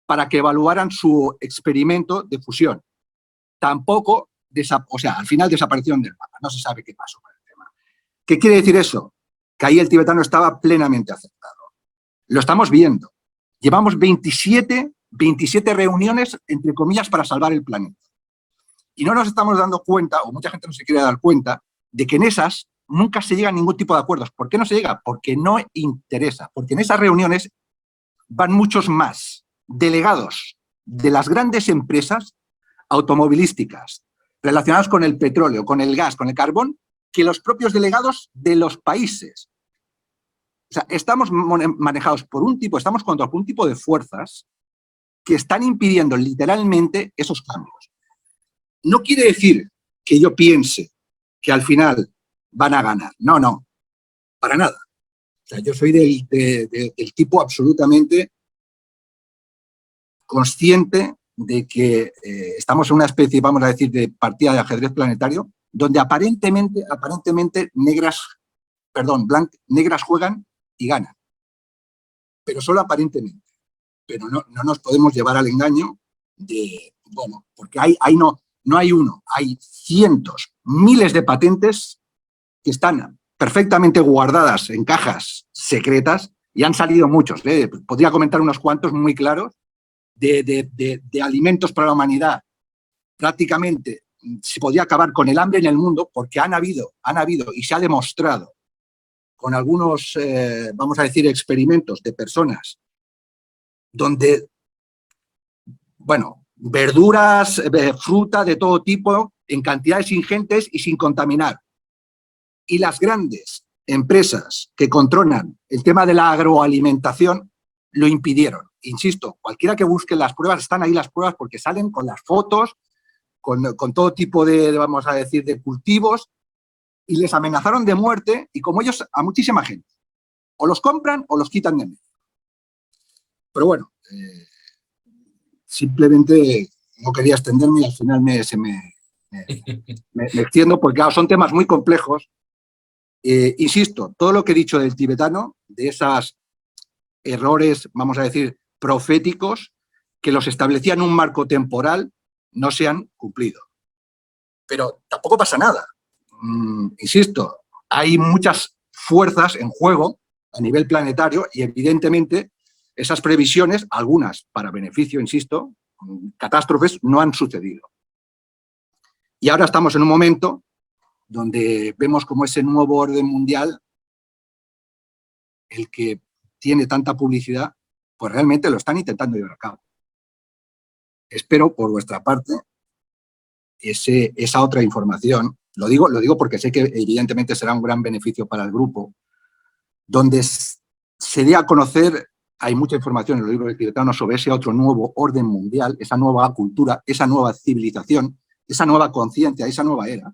para que evaluaran su experimento de fusión. Tampoco, o sea, al final desaparecieron del mapa, no se sabe qué pasó con el tema. ¿Qué quiere decir eso? Que ahí el tibetano estaba plenamente aceptado. Lo estamos viendo. Llevamos 27 reuniones, entre comillas, para salvar el planeta. Y no nos estamos dando cuenta, o mucha gente no se quiere dar cuenta, de que en esas nunca se llega a ningún tipo de acuerdos. ¿Por qué no se llega? Porque no interesa. Porque en esas reuniones van muchos más delegados de las grandes empresas automovilísticas relacionadas con el petróleo, con el gas, con el carbón, que los propios delegados de los países. O sea, estamos manejados por estamos contra un tipo de fuerzas que están impidiendo literalmente esos cambios. No quiere decir que yo piense que al final van a ganar. No, no, para nada. O sea, yo soy del tipo absolutamente consciente de que estamos en una especie, vamos a decir, de partida de ajedrez planetario, donde aparentemente negras juegan y ganan. Pero solo aparentemente. Pero no nos podemos llevar al engaño de, bueno, porque no hay uno, hay cientos, miles de patentes que están perfectamente guardadas en cajas secretas y han salido muchos. Podría comentar unos cuantos muy claros de alimentos para la humanidad. Prácticamente se podría acabar con el hambre en el mundo porque han habido y se ha demostrado con algunos, vamos a decir, experimentos de personas donde, bueno, verduras, fruta de todo tipo, en cantidades ingentes y sin contaminar. Y las grandes empresas que controlan el tema de la agroalimentación lo impidieron. Insisto, cualquiera que busque las pruebas, están ahí las pruebas porque salen con las fotos, con todo tipo vamos a decir, de cultivos, y les amenazaron de muerte, y como ellos, a muchísima gente. O los compran o los quitan de medio. Pero bueno, simplemente no quería extenderme y al final me extiendo porque claro, son temas muy complejos. Insisto, todo lo que he dicho del tibetano, de esos errores, vamos a decir, proféticos, que los establecían en un marco temporal, no se han cumplido. Pero tampoco pasa nada. Insisto, hay muchas fuerzas en juego a nivel planetario y evidentemente esas previsiones, algunas para beneficio, insisto, catástrofes, no han sucedido. Y ahora estamos en un momento donde vemos como ese nuevo orden mundial, el que tiene tanta publicidad, pues realmente lo están intentando llevar a cabo. Espero, por vuestra parte, esa otra información, lo digo porque sé que evidentemente será un gran beneficio para el grupo, donde se dé a conocer, hay mucha información en los libros tibetanos sobre ese otro nuevo orden mundial, esa nueva cultura, esa nueva civilización, esa nueva conciencia, esa nueva era,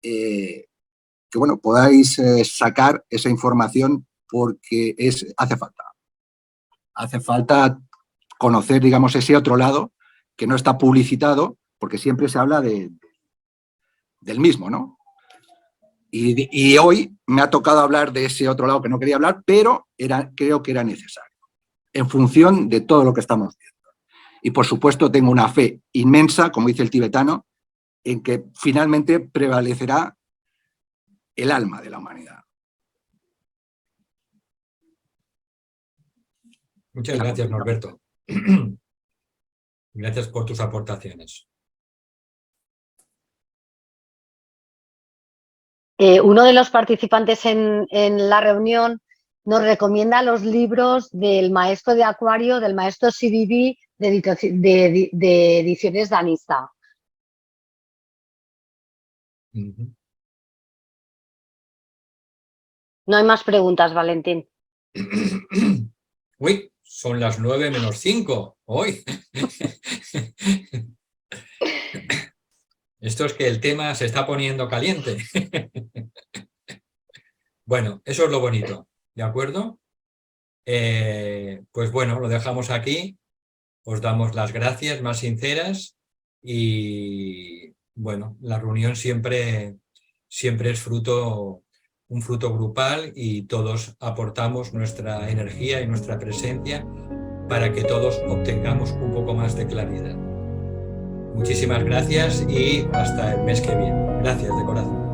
que bueno, podáis sacar esa información porque hace falta. Hace falta conocer, digamos, ese otro lado que no está publicitado, porque siempre se habla del mismo, ¿no? Y hoy me ha tocado hablar de ese otro lado que no quería hablar, pero creo que era necesario, en función de todo lo que estamos viendo. Y por supuesto tengo una fe inmensa, como dice el tibetano, en que finalmente prevalecerá el alma de la humanidad. Muchas gracias, Norberto. Gracias por tus aportaciones. Uno de los participantes en la reunión nos recomienda los libros del maestro de Acuario, del maestro CBB de Ediciones Danista. No hay más preguntas, Valentín. Uy, son las 9 menos 5 hoy. Esto es que el tema se está poniendo caliente. Bueno, eso es lo bonito, ¿de acuerdo? Pues bueno, lo dejamos aquí. os damos las gracias más sinceras y bueno, la reunión siempre es un fruto grupal y todos aportamos nuestra energía y nuestra presencia para que todos obtengamos un poco más de claridad. Muchísimas gracias y hasta el mes que viene. Gracias de corazón.